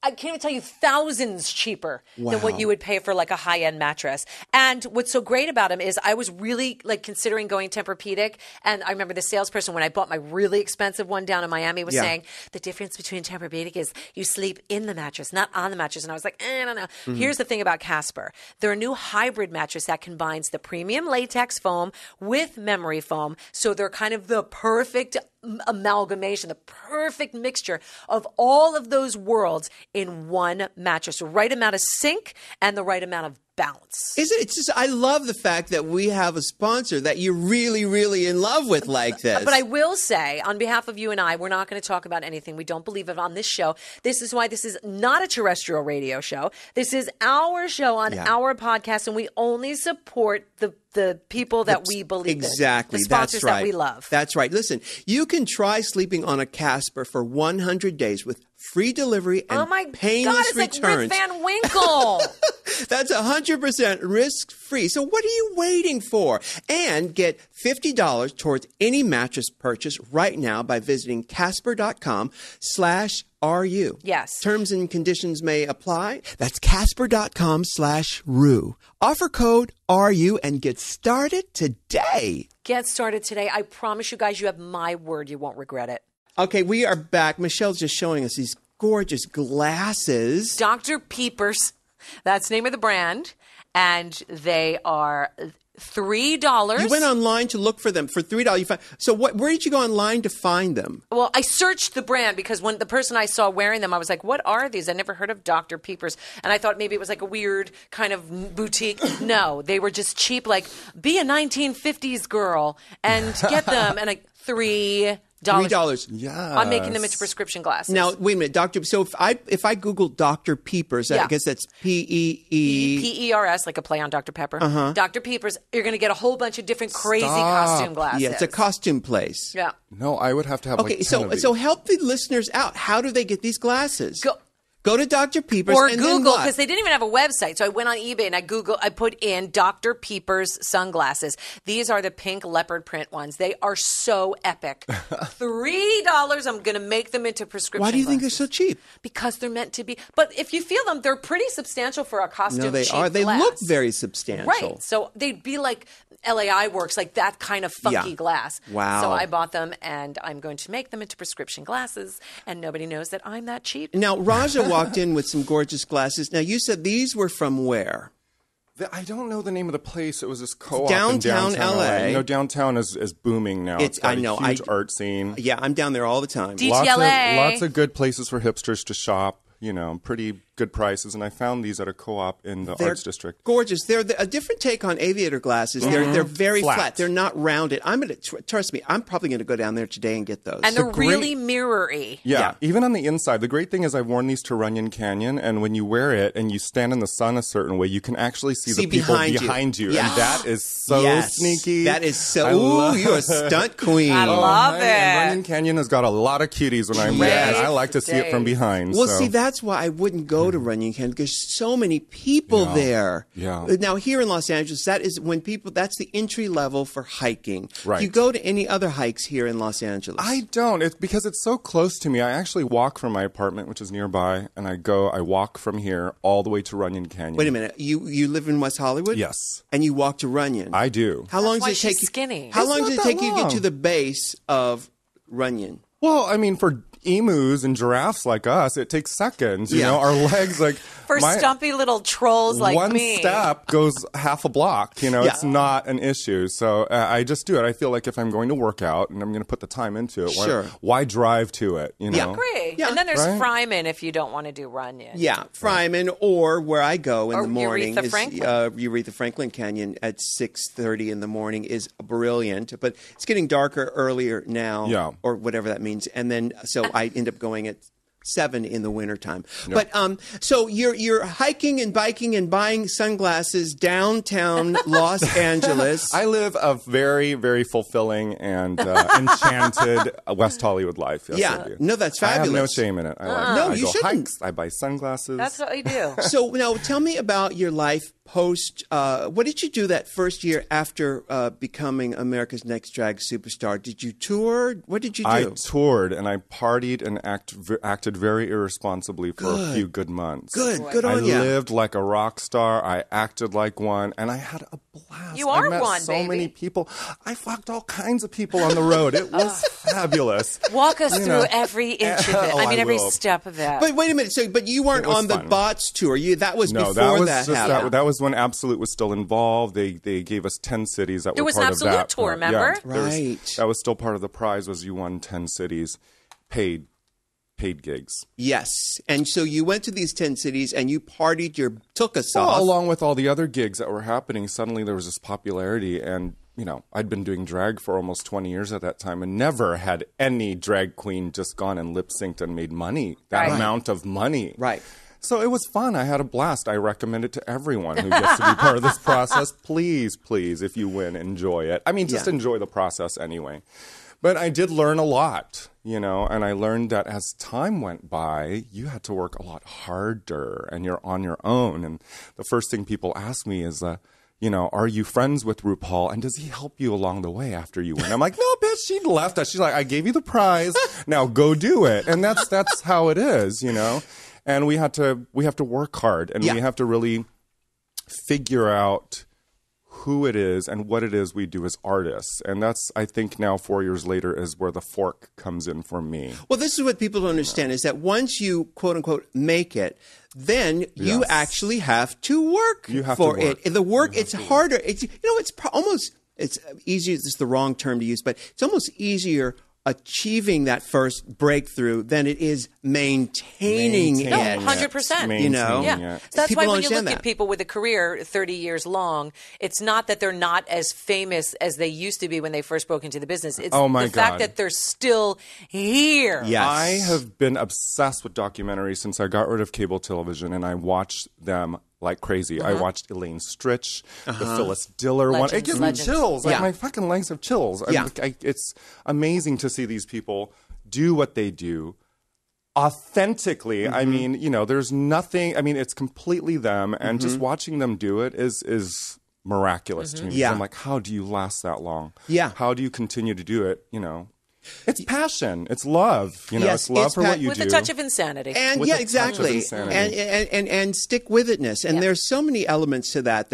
Speaker 2: I can't even tell you, thousands cheaper than what you would pay for like a high-end mattress. And what's so great about them is I was really like considering going Tempur-Pedic, and I remember the salesperson when I bought my really expensive one down in Miami was saying the difference between Tempur-Pedic is you sleep in the mattress, not on the mattress. And I was like, I don't know. Here's the thing about Casper. They're a new hybrid mattress that combines the premium latex foam with memory foam. So they're kind of the perfect amalgamation, the perfect mixture of all of those worlds in one mattress. The right amount of sink and the right amount of bounce.
Speaker 1: It's just, I love the fact that we have a sponsor that you're really, really in love with like this.
Speaker 2: But I will say, on behalf of you and I, we're not going to talk about anything. We don't believe it on this show. This is why this is not a terrestrial radio show. This is our show on our podcast, and we only support the people that we believe in.
Speaker 1: Exactly.
Speaker 2: The sponsors that we love.
Speaker 1: That's right. Listen, you can try sleeping on a Casper for 100 days with free delivery and painless returns.
Speaker 2: It's like Rip Van Winkle.
Speaker 1: That's 100% risk-free. So what are you waiting for? And get $50 towards any mattress purchase right now by visiting Casper.com/RU.
Speaker 2: Yes.
Speaker 1: Terms and conditions may apply. That's Casper.com/RU. Offer code RU and get started today.
Speaker 2: Get started today. I promise you guys, you have my word. You won't regret it.
Speaker 1: Okay, we are back. Michelle's just showing us these gorgeous glasses.
Speaker 2: Dr. Peepers. That's the name of the brand. And they are $3.
Speaker 1: You went online to look for them for $3. So where did you go online to find them?
Speaker 2: Well, I searched the brand because when the person I saw wearing them, I was like, what are these? I never heard of Dr. Peepers. And I thought maybe it was like a weird kind of boutique. No, they were just cheap, like be a 1950s girl and get them. And like $3.
Speaker 1: $3.
Speaker 2: I'm making them into prescription glasses.
Speaker 1: Now, wait a minute, Doctor. So if I Google Dr. Peepers, I guess that's P-E-E-P-E-R-S,
Speaker 2: like a play on Dr. Pepper. Dr. Peepers, you're going to get a whole bunch of different crazy costume glasses.
Speaker 1: Yeah, it's a costume place.
Speaker 2: Yeah.
Speaker 3: No, I would have to have like 10 of these.
Speaker 1: So help the listeners out. How do they get these glasses? Go to Dr. Peepers
Speaker 2: or
Speaker 1: and
Speaker 2: Google, because they didn't even have a website. So I went on eBay and I put in Dr. Peepers sunglasses. These are the pink leopard print ones. They are so epic. $3. I'm going to make them into prescription
Speaker 1: Why do you think
Speaker 2: glasses.
Speaker 1: they're so cheap?
Speaker 2: Because they're meant to be. But if you feel them, they're pretty substantial for a costume.
Speaker 1: No, they
Speaker 2: cheap
Speaker 1: are. They
Speaker 2: glass.
Speaker 1: look very substantial.
Speaker 2: Right. So they'd be like LAI Works, like that kind of funky glass.
Speaker 1: Wow.
Speaker 2: So I bought them and I'm going to make them into prescription glasses, and nobody knows that I'm that cheap.
Speaker 1: Now, Raja walked in with some gorgeous glasses. Now, you said these were from where?
Speaker 3: I don't know the name of the place. It was this co-op
Speaker 1: downtown
Speaker 3: in downtown
Speaker 1: LA.
Speaker 3: You know, downtown is booming now. It's got a huge art scene.
Speaker 1: Yeah, I'm down there all the time.
Speaker 2: DTLA.
Speaker 3: Lots of good places for hipsters to shop. You know, pretty good prices, and I found these at a co-op in the Arts District.
Speaker 1: Gorgeous. They're a different take on aviator glasses. They're very flat. They're not rounded. Trust me, I'm probably going to go down there today and get those.
Speaker 2: And they're really mirror-y.
Speaker 3: Yeah, even on the inside. The great thing is I've worn these to Runyon Canyon, and when you wear it and you stand in the sun a certain way, you can actually see the people behind you.
Speaker 1: Yes.
Speaker 3: And that is so sneaky.
Speaker 1: That is so... you're a stunt queen.
Speaker 2: I love it.
Speaker 3: And Runyon Canyon has got a lot of cuties when I'm there, and I like to see it from behind.
Speaker 1: Well, see, that's why I wouldn't go to Runyon Canyon, because so many people there.
Speaker 3: Yeah.
Speaker 1: Now, here in Los Angeles, that's the entry level for hiking.
Speaker 3: Right.
Speaker 1: Do you go to any other hikes here in Los Angeles?
Speaker 3: I don't. It's because it's so close to me. I actually walk from my apartment, which is nearby, and I walk from here all the way to Runyon Canyon.
Speaker 1: Wait a minute. You live in West Hollywood?
Speaker 3: Yes.
Speaker 1: And you walk to Runyon?
Speaker 3: I do.
Speaker 1: How long
Speaker 2: That's
Speaker 1: does
Speaker 2: why
Speaker 1: it take
Speaker 2: she's skinny.
Speaker 1: How
Speaker 3: It's
Speaker 1: long
Speaker 3: not
Speaker 1: does it
Speaker 3: that
Speaker 1: take you to get
Speaker 3: long.
Speaker 1: to the base of Runyon?
Speaker 3: Well, I mean, for emus and giraffes like us, it takes seconds. You know, our legs, like
Speaker 2: for stumpy little trolls like
Speaker 3: one
Speaker 2: me.
Speaker 3: One step goes half a block. You know, it's not an issue. So I just do it. I feel like if I'm going to work out and I'm going to put the time into it, why drive to it? You know,
Speaker 2: I agree. Yeah. And then there's Fryman if you don't want to do Runyon.
Speaker 1: Yeah, Fryman, or where I go in the morning
Speaker 2: Aretha
Speaker 1: is
Speaker 2: Franklin.
Speaker 1: Aretha Franklin Canyon at 6:30 in the morning is brilliant, but it's getting darker earlier now, or whatever that means. And then so I end up going at 7 in the wintertime. But so you're hiking and biking and buying sunglasses downtown Los Angeles.
Speaker 3: I live a very, very fulfilling and enchanted West Hollywood life. Yes, I do.
Speaker 1: No, that's fabulous.
Speaker 3: I have no shame in it. I
Speaker 1: No,
Speaker 3: I
Speaker 1: you
Speaker 3: go
Speaker 1: shouldn't.
Speaker 3: hikes. I buy sunglasses.
Speaker 2: That's what I do.
Speaker 1: So now tell me about your life post. What did you do that first year after becoming America's Next Drag Superstar? Did you tour? What did you do?
Speaker 3: I toured and I partied and acted acted very irresponsibly for a few good months.
Speaker 1: Good on you.
Speaker 3: I lived like a rock star. I acted like one, and I had a blast.
Speaker 2: You are
Speaker 3: I met
Speaker 2: one,
Speaker 3: so
Speaker 2: baby.
Speaker 3: many people. I fucked all kinds of people on the road. It was fabulous.
Speaker 2: Walk us through every inch of it.
Speaker 3: Oh,
Speaker 2: I mean, every
Speaker 3: will.
Speaker 2: step of that.
Speaker 1: But wait a minute. So, but you weren't on the
Speaker 3: fun.
Speaker 1: Bots tour. That was
Speaker 3: No,
Speaker 1: before
Speaker 3: that was
Speaker 1: happened.
Speaker 3: that was when Absolute was still involved. They gave us 10 cities that
Speaker 2: There
Speaker 3: were
Speaker 2: was an
Speaker 3: part of that.
Speaker 2: Absolute tour, remember?
Speaker 1: Right.
Speaker 3: That was still part of the prize. Was you won 10 cities, paid gigs.
Speaker 1: Yes. And so you went to these 10 cities and you partied took us off.
Speaker 3: Along with all the other gigs that were happening, suddenly there was this popularity. And, I'd been doing drag for almost 20 years at that time and never had any drag queen just gone and lip synced and made money, that amount of money.
Speaker 1: Right.
Speaker 3: So it was fun. I had a blast. I recommend it to everyone who gets to be part of this process. Please, if you win, enjoy it. I mean, just enjoy the process anyway. But I did learn a lot, and I learned that as time went by, you had to work a lot harder and you're on your own. And the first thing people ask me is, are you friends with RuPaul? And does he help you along the way after you win? I'm like, no, bitch, she left us. She's like, I gave you the prize. Now go do it. And that's how it is, And we have to work hard and we have to really figure out who it is and what it is we do as artists. And that's, I think now 4 years later is where the fork comes in for me.
Speaker 1: Well, this is what people don't understand is that once you, quote unquote, make it, then you actually have to work for it. The work, it's harder. It's, it's easier, this is the wrong term to use, but it's almost easier achieving that first breakthrough than it is maintaining it.
Speaker 2: No, 100%.
Speaker 1: Yeah.
Speaker 2: So that's
Speaker 1: People
Speaker 2: why when you
Speaker 1: understand
Speaker 2: look at people with a career 30 years long, it's not that they're not as famous as they used to be when they first broke into the business. It's the fact that they're still here.
Speaker 1: Yes.
Speaker 3: I have been obsessed with documentaries since I got rid of cable television, and I watched them like crazy. I watched Elaine Stritch, the Phyllis Diller one. It gives me chills. Like my fucking legs have chills. It's amazing to see these people do what they do authentically. I mean, there's nothing. I mean, it's completely them, and just watching them do it is miraculous to me.
Speaker 1: Yeah.
Speaker 3: I'm like, how do you last that long?
Speaker 1: Yeah.
Speaker 3: How do you continue to do it? It's passion. It's love.
Speaker 1: Yes,
Speaker 3: it's love for what you
Speaker 2: with
Speaker 3: do.
Speaker 2: a touch of insanity.
Speaker 1: And
Speaker 3: With a touch of
Speaker 1: exactly.
Speaker 3: insanity.
Speaker 1: And stick with itness. And there's so many elements to that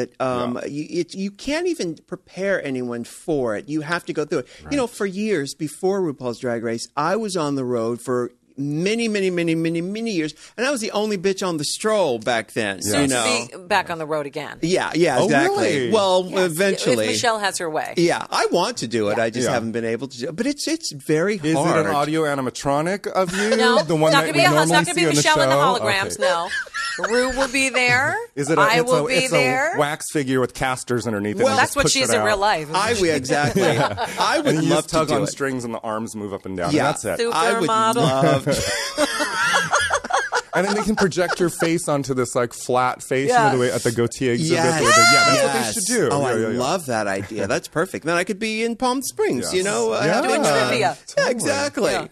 Speaker 1: you can't even prepare anyone for it. You have to go through it.
Speaker 3: Right.
Speaker 1: For years before RuPaul's Drag Race, I was on the road for many years, and I was the only bitch on the stroll back then.
Speaker 2: Soon to be back on the road again.
Speaker 1: Yeah, exactly.
Speaker 3: Really?
Speaker 1: Well,
Speaker 2: Yes,
Speaker 1: eventually.
Speaker 2: if Michelle has her way.
Speaker 1: Yeah, I want to do it. I just haven't been able to do it. But it's very hard.
Speaker 3: Is it an audio animatronic of you?
Speaker 2: No,
Speaker 3: the one
Speaker 2: it's not
Speaker 3: that
Speaker 2: going
Speaker 3: we
Speaker 2: to
Speaker 3: normally
Speaker 2: be
Speaker 3: see on the
Speaker 2: Michelle
Speaker 3: show?
Speaker 2: and the holograms.
Speaker 3: Okay.
Speaker 2: No, Ru will be there.
Speaker 3: Is it?
Speaker 2: I will be
Speaker 3: it's
Speaker 2: there.
Speaker 3: a wax figure with casters underneath it.
Speaker 1: Well,
Speaker 3: and
Speaker 2: That's
Speaker 3: just
Speaker 2: what
Speaker 3: push
Speaker 2: she is
Speaker 3: it
Speaker 2: in
Speaker 3: out.
Speaker 2: real life.
Speaker 1: Exactly. I would
Speaker 3: And you
Speaker 1: love
Speaker 3: just tug
Speaker 1: to do
Speaker 3: on
Speaker 1: it.
Speaker 3: strings and the arms move up and down.
Speaker 1: Yeah.
Speaker 3: And that's it.
Speaker 1: I would
Speaker 2: Supermodel.
Speaker 1: love.
Speaker 3: And then they can project your face onto this like flat face,
Speaker 2: Yes.
Speaker 3: the way at the Gautier exhibit.
Speaker 1: Yes.
Speaker 3: That's what they should do.
Speaker 1: Oh, I
Speaker 3: Yeah.
Speaker 1: love that idea. That's perfect. Then I could be in Palm Springs,
Speaker 3: Yes.
Speaker 2: Doing trivia.
Speaker 1: Yeah, exactly.
Speaker 2: Yeah.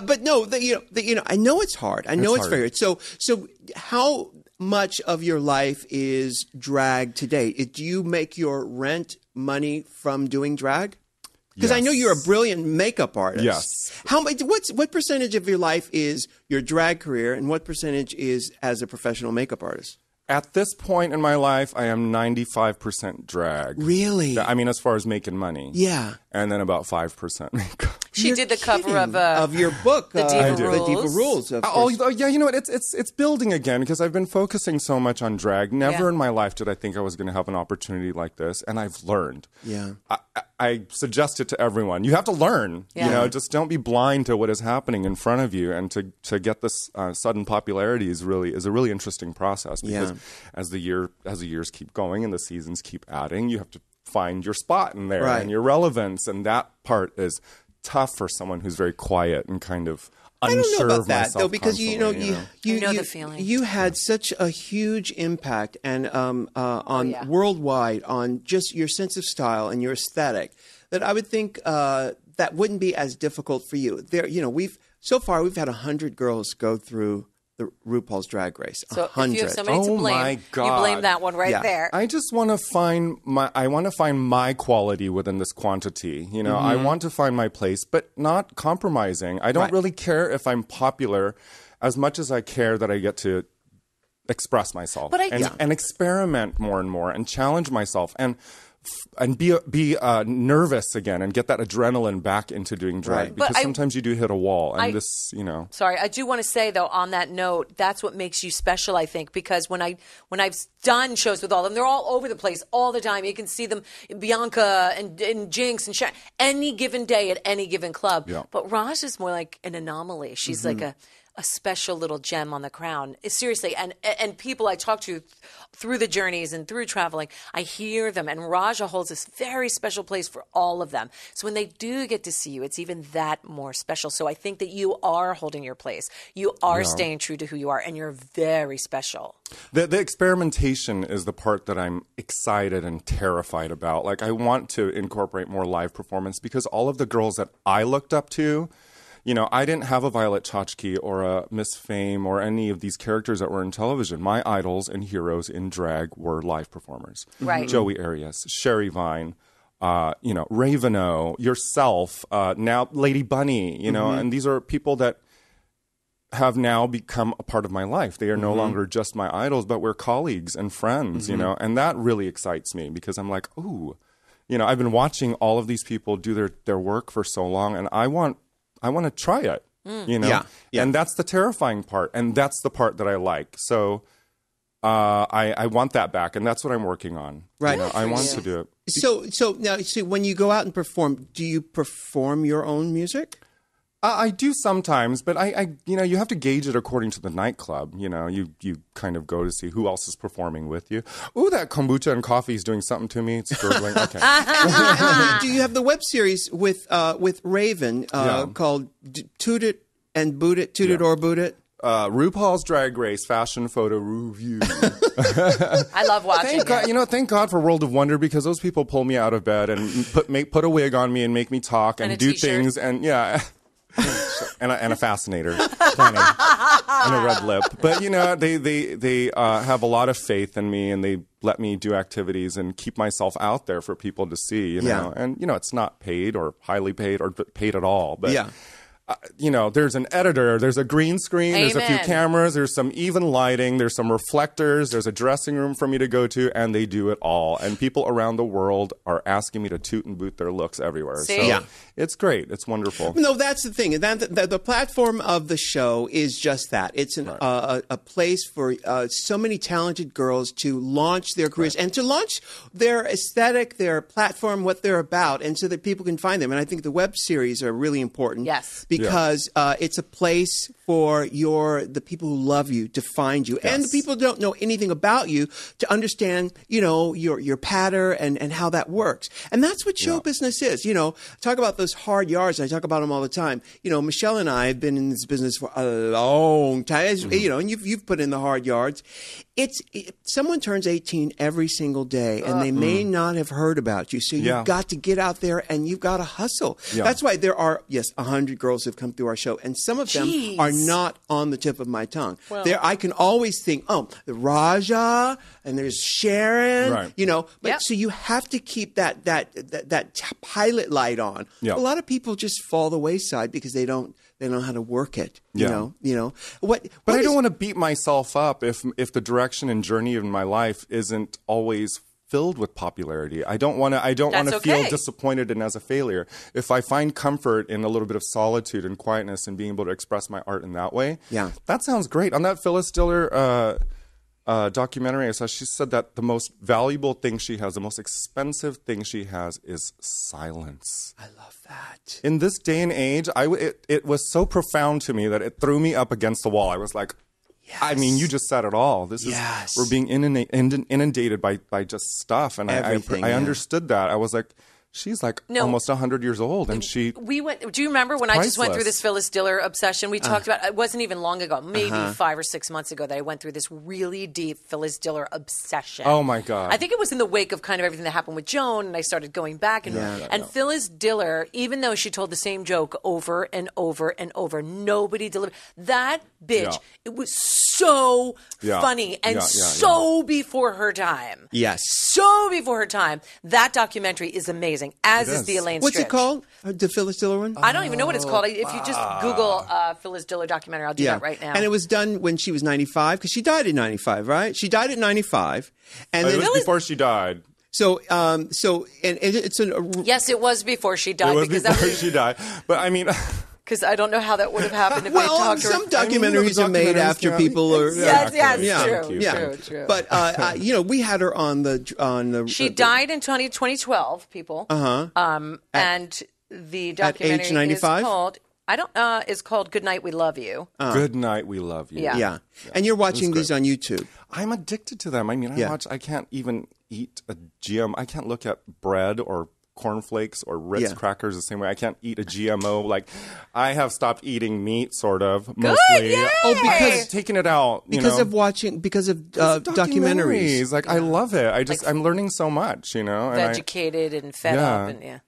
Speaker 1: But no, I know it's hard. I know it's very hard. So how much of your life is drag today? Do you make your rent money from doing drag? Because I know you're a brilliant makeup artist.
Speaker 3: Yes.
Speaker 1: What percentage of your life is your drag career, and what percentage is as a professional makeup artist?
Speaker 3: At this point in my life, I am 95% drag.
Speaker 1: Really?
Speaker 3: I mean, as far as making money.
Speaker 1: Yeah.
Speaker 3: And then about 5% makeup.
Speaker 2: She
Speaker 1: You're
Speaker 2: did the cover
Speaker 1: kidding.
Speaker 2: of
Speaker 1: your book,
Speaker 2: The Diva
Speaker 1: The Diva
Speaker 2: Rules.
Speaker 1: Rules. Of
Speaker 3: Oh
Speaker 1: course.
Speaker 3: yeah, you know what? It's building again because I've been focusing so much on drag. Never in my life did I think I was going to have an opportunity like this, and I've learned.
Speaker 1: Yeah.
Speaker 3: I suggest it to everyone. You have to learn.
Speaker 2: Yeah.
Speaker 3: Just don't be blind to what is happening in front of you, and to get this sudden popularity is a really interesting process because as the years keep going and the seasons keep adding, you have to find your spot in there and your relevance, and that part is tough for someone who's very quiet and kind of unsure
Speaker 1: I don't know about
Speaker 3: of
Speaker 1: that
Speaker 3: myself
Speaker 1: though, because you know
Speaker 2: the feeling.
Speaker 1: You had such a huge impact and worldwide on just your sense of style and your aesthetic that I would think that wouldn't be as difficult for you. We've had 100 girls go through the RuPaul's Drag Race.
Speaker 2: So
Speaker 1: 100.
Speaker 2: if you have somebody to blame,
Speaker 3: my God.
Speaker 2: you blame that one right there.
Speaker 3: I just want to find my quality within this quantity. You know, I want to find my place, but not compromising. I don't really care if I'm popular as much as I care that I get to express myself and experiment more and more and challenge myself and be nervous again and get that adrenaline back into doing drag because sometimes you do hit a wall and
Speaker 2: Sorry, I do want to say though on that note, that's what makes you special, I think, because when I've done shows with all of them, they're all over the place all the time. You can see them, Bianca and Jinx and Sharon, any given day at any given club. Yeah. But Raj is more like an anomaly. She's like a special little gem on the crown. Seriously, and people I talk to through the journeys and through traveling, I hear them, and Raja holds this very special place for all of them. So when they do get to see you, it's even that more special. So I think that you are holding your place. You are staying true to who you are, and you're very special.
Speaker 3: The experimentation is the part that I'm excited and terrified about. Like, I want to incorporate more live performance because all of the girls that I looked up to, you know, I didn't have a Violet Chachki or a Miss Fame or any of these characters that were in television. My idols and heroes in drag were live performers.
Speaker 2: Right.
Speaker 3: Joey Arias, Sherry Vine, Raveno, yourself, now Lady Bunny, you know, and these are people that have now become a part of my life. They are no longer just my idols, but we're colleagues and friends, you know, and that really excites me because I'm like, ooh, you know, I've been watching all of these people do their work for so long, and I want to try it, you know? Yeah. And that's the terrifying part. And that's the part that I like. So I want that back. And that's what I'm working on.
Speaker 1: Right.
Speaker 3: You know, I want to do it.
Speaker 1: So now, see, when you go out and perform, do you perform your own music?
Speaker 3: I do sometimes, but I you know, you have to gauge it according to the nightclub. You know, you kind of go to see who else is performing with you. Ooh, that kombucha and coffee is doing something to me. It's gurgling. Okay.
Speaker 1: Do you have the web series with Raven called Toot It and Boot It, Toot It or Boot It?
Speaker 3: RuPaul's Drag Race Fashion Photo Review.
Speaker 2: I love watching it.
Speaker 3: Thank God for World of Wonder because those people pull me out of bed and put a wig on me and make me talk and do things and and a fascinator, plenty, and a red lip. But you know, they have a lot of faith in me, and they let me do activities and keep myself out there for people to see. You know, and you know, it's not paid or highly paid or paid at all. But you know, there's an editor, there's a green screen, there's a few cameras, there's some even lighting, there's some reflectors, there's a dressing room for me to go to, and they do it all. And people around the world are asking me to toot and boot their looks everywhere.
Speaker 2: See?
Speaker 3: So it's great. It's wonderful.
Speaker 1: No, that's the thing. The platform of the show is just that. It's a place for so many talented girls to launch their careers and to launch their aesthetic, their platform, what they're about, and so that people can find them. And I think the web series are really important.
Speaker 2: Yes.
Speaker 1: Because it's a place for the people who love you to find you, and the people who don't know anything about you to understand, you know, your patter and how that works. And that's what show business is. You know, talk about those hard yards. I talk about them all the time. You know, Michelle and I have been in this business for a long time. You know, and you've put in the hard yards. Someone turns 18 every single day, and they may not have heard about you. So you've got to get out there and you've got to hustle. Yeah. That's why there are 100 girls who've come through our show, and some of them are not on the tip of my tongue. Well, I can always think, the Raja, and there's Sharon, you know. But so you have to keep that pilot light on. Yep. A lot of people just fall the wayside because they don't know how to work it. You know. But
Speaker 3: I don't want to beat myself up if the direction and journey of my life isn't always filled with popularity. I don't want to feel disappointed and as a failure. If I find comfort in a little bit of solitude and quietness and being able to express my art in that way, that sounds great. On that Phyllis Diller documentary, I saw she said that the most valuable thing she has, the most expensive thing she has, is silence.
Speaker 1: I love that.
Speaker 3: In this day and age, it was so profound to me that it threw me up against the wall. I was like, I mean, you just said it all. This is we're being inundated by just stuff, and I understood that. I was like, she's like almost 100 years old, and
Speaker 2: we went. Do you remember when I just went through this Phyllis Diller obsession? We talked about it. Wasn't even long ago, maybe 5 or 6 months ago, that I went through this really deep Phyllis Diller obsession.
Speaker 3: Oh my God!
Speaker 2: I think it was in the wake of kind of everything that happened with Joan, and I started going back and Phyllis Diller, even though she told the same joke over and over and over, nobody delivered. That bitch, it was so funny and so before her time.
Speaker 1: Yes,
Speaker 2: so before her time. That documentary is amazing. As is the Elaine
Speaker 1: What's
Speaker 2: Stritch.
Speaker 1: it called? The Phyllis Diller one?
Speaker 2: I don't even know what it's called. If you just Google Phyllis Diller documentary, I'll do that right now.
Speaker 1: And it was done when she was 95, because she died in 95, right? She died at 95. And
Speaker 3: it was before she died.
Speaker 1: So it's
Speaker 2: yes, it was before she died.
Speaker 3: It was before she died. But I mean...
Speaker 2: Because I don't know how that would have happened if they talked to her.
Speaker 1: Some documentaries are made after people are...
Speaker 2: True.
Speaker 1: But, we had her on the...
Speaker 2: She died in 2012, people. And the documentary is called... is called Good Night, We Love You.
Speaker 3: Good Night, We Love You.
Speaker 1: Yeah. And you're watching these on YouTube.
Speaker 3: I'm addicted to them. I mean, I can't even eat a GM. I can't look at bread or cornflakes or Ritz crackers the same way. I can't eat a GMO. Like, I have stopped eating meat, sort of, mostly.
Speaker 2: Yay!
Speaker 1: Oh, because
Speaker 3: taking it out
Speaker 1: because of documentaries.
Speaker 3: Like, I love it. I'm learning so much.
Speaker 2: Educated and fed up, and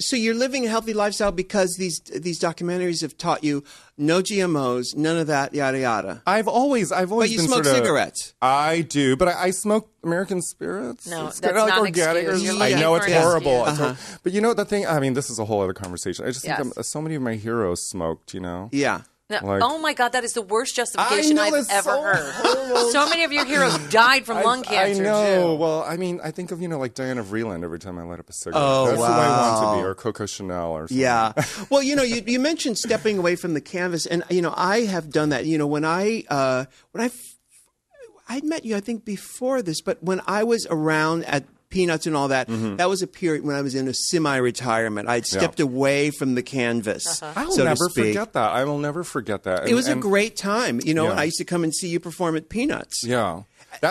Speaker 1: So you're living a healthy lifestyle because these documentaries have taught you no GMOs, none of that, yada yada.
Speaker 3: I've always
Speaker 1: But you
Speaker 3: been
Speaker 1: smoke cigarettes.
Speaker 3: I do, but I smoke American Spirits.
Speaker 2: No,
Speaker 3: it's
Speaker 2: that's
Speaker 3: not
Speaker 2: not
Speaker 3: organic.
Speaker 2: an excuse.
Speaker 3: I know it's horrible.
Speaker 2: Uh-huh.
Speaker 3: But the thing. I mean, this is a whole other conversation. I just think so many of my heroes smoked.
Speaker 1: Yeah.
Speaker 2: No, oh my God, that is the worst justification I've ever heard. So many of your heroes died from lung cancer.
Speaker 3: I know.
Speaker 2: Too.
Speaker 3: Well, I mean, I think of like Diana Vreeland every time I light up a cigarette.
Speaker 1: Oh,
Speaker 3: that's who I want to be, or Coco Chanel, or something.
Speaker 1: Yeah. Well, you mentioned stepping away from the canvas, and I have done that. When I met you, I think before this, but when I was around at Peanuts and all that, that was a period when I was in a semi-retirement. I'd stepped away from the canvas.
Speaker 3: I will never forget that. I will never forget that.
Speaker 1: It was a great time, and I used to come and see you perform at Peanuts.
Speaker 3: Yeah.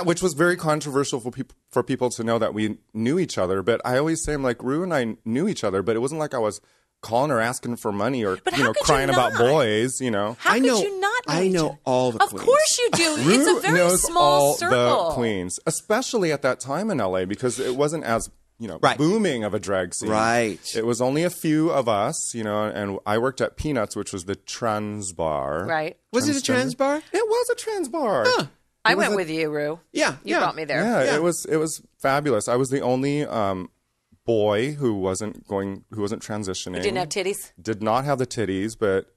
Speaker 3: Which was very controversial for people to know that we knew each other. But I always say, I'm like, Rue and I knew each other, but it wasn't like I was calling her asking for money or crying about boys.
Speaker 2: How could you not?
Speaker 1: I know all the queens.
Speaker 2: Of course you do. It's a very
Speaker 3: knows
Speaker 2: small
Speaker 3: all
Speaker 2: circle.
Speaker 3: The queens, especially at that time in LA, because it wasn't as booming of a drag scene.
Speaker 1: Right.
Speaker 3: It was only a few of us, and I worked at Peanuts, which was the trans bar.
Speaker 2: Right.
Speaker 1: Was it a trans bar?
Speaker 3: It was a trans bar.
Speaker 1: Huh.
Speaker 2: I went with you, Rue.
Speaker 1: Yeah.
Speaker 2: You brought me there.
Speaker 3: Yeah, it was fabulous. I was the only boy who wasn't transitioning.
Speaker 2: You didn't have titties?
Speaker 3: Did not have the titties, but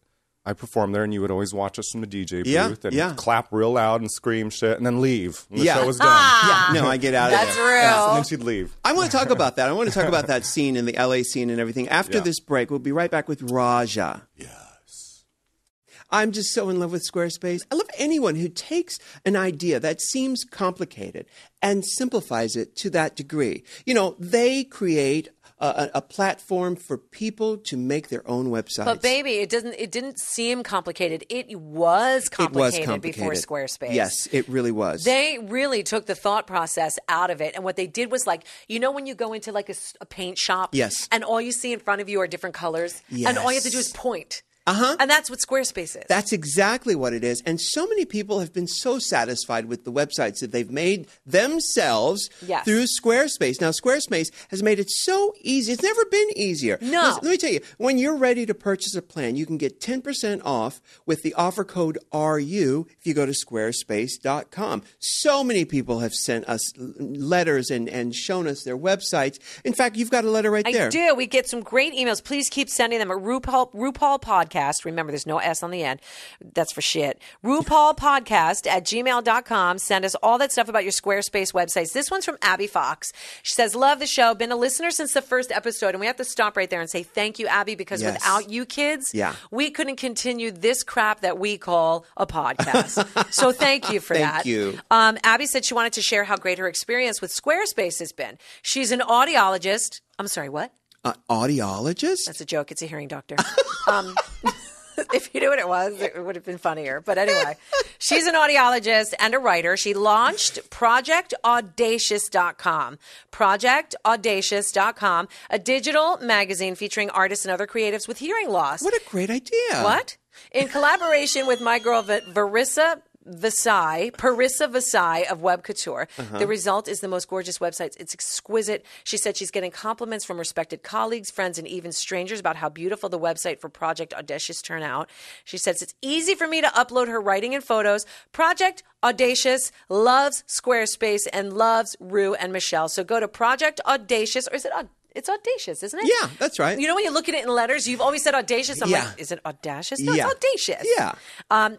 Speaker 3: I performed there, and you would always watch us from the DJ booth and clap real loud and scream shit, and then leave when the show was done.
Speaker 1: No, I get out of there.
Speaker 2: That's real.
Speaker 3: Yeah, and then she'd leave.
Speaker 1: I want to talk about that. I want to talk about that scene in the LA scene and everything. After this break, we'll be right back with Drawja.
Speaker 3: Yes.
Speaker 1: I'm just so in love with Squarespace. I love anyone who takes an idea that seems complicated and simplifies it to that degree. They create a platform for people to make their own websites.
Speaker 2: But baby, it didn't seem complicated. It was complicated before Squarespace.
Speaker 1: Yes, it really was.
Speaker 2: They really took the thought process out of it. And what they did was when you go into like a paint shop,
Speaker 1: yes,
Speaker 2: and all you see in front of you are different colors,
Speaker 1: yes,
Speaker 2: and all you have to do is point.
Speaker 1: Uh-huh.
Speaker 2: And that's what Squarespace is.
Speaker 1: That's exactly what it is. And so many people have been so satisfied with the websites that they've made themselves through Squarespace. Now, Squarespace has made it so easy. It's never been easier.
Speaker 2: No.
Speaker 1: Let me tell you, when you're ready to purchase a plan, you can get 10% off with the offer code RU if you go to squarespace.com. So many people have sent us letters and shown us their websites. In fact, you've got a letter right there.
Speaker 2: I do. We get some great emails. Please keep sending them at RuPaul Podcast. Remember, there's no S on the end. That's for shit. RuPaul Podcast at gmail.com. Send us all that stuff about your Squarespace websites. This one's from Abby Fox. She says, love the show. Been a listener since the first episode. And we have to stop right there and say thank you, Abby, because without you kids, we couldn't continue this crap that we call a podcast. So thank you for that.
Speaker 1: Thank you.
Speaker 2: Abby said she wanted to share how great her experience with Squarespace has been. She's an audiologist. I'm sorry, what?
Speaker 1: Audiologist?
Speaker 2: That's a joke. It's a hearing doctor. If you knew what it was, it would have been funnier. But anyway, she's an audiologist and a writer. She launched ProjectAudacious.com. ProjectAudacious.com, a digital magazine featuring artists and other creatives with hearing loss.
Speaker 1: What a great idea.
Speaker 2: What? In collaboration with my girl, Parissa Visage of Web Couture. The result is the most gorgeous website. It's exquisite. She said she's getting compliments from respected colleagues, friends, and even strangers about how beautiful the website for Project Audacious turned out. She says it's easy for me to upload her writing and photos. Project Audacious loves Squarespace and loves Ru and Michelle. So go to Project Audacious, or is it It's audacious, isn't it?
Speaker 1: Yeah, that's right.
Speaker 2: You know, when you look at it in letters, you've always said audacious. I'm like, is it audacious? No, it's audacious.
Speaker 1: Yeah.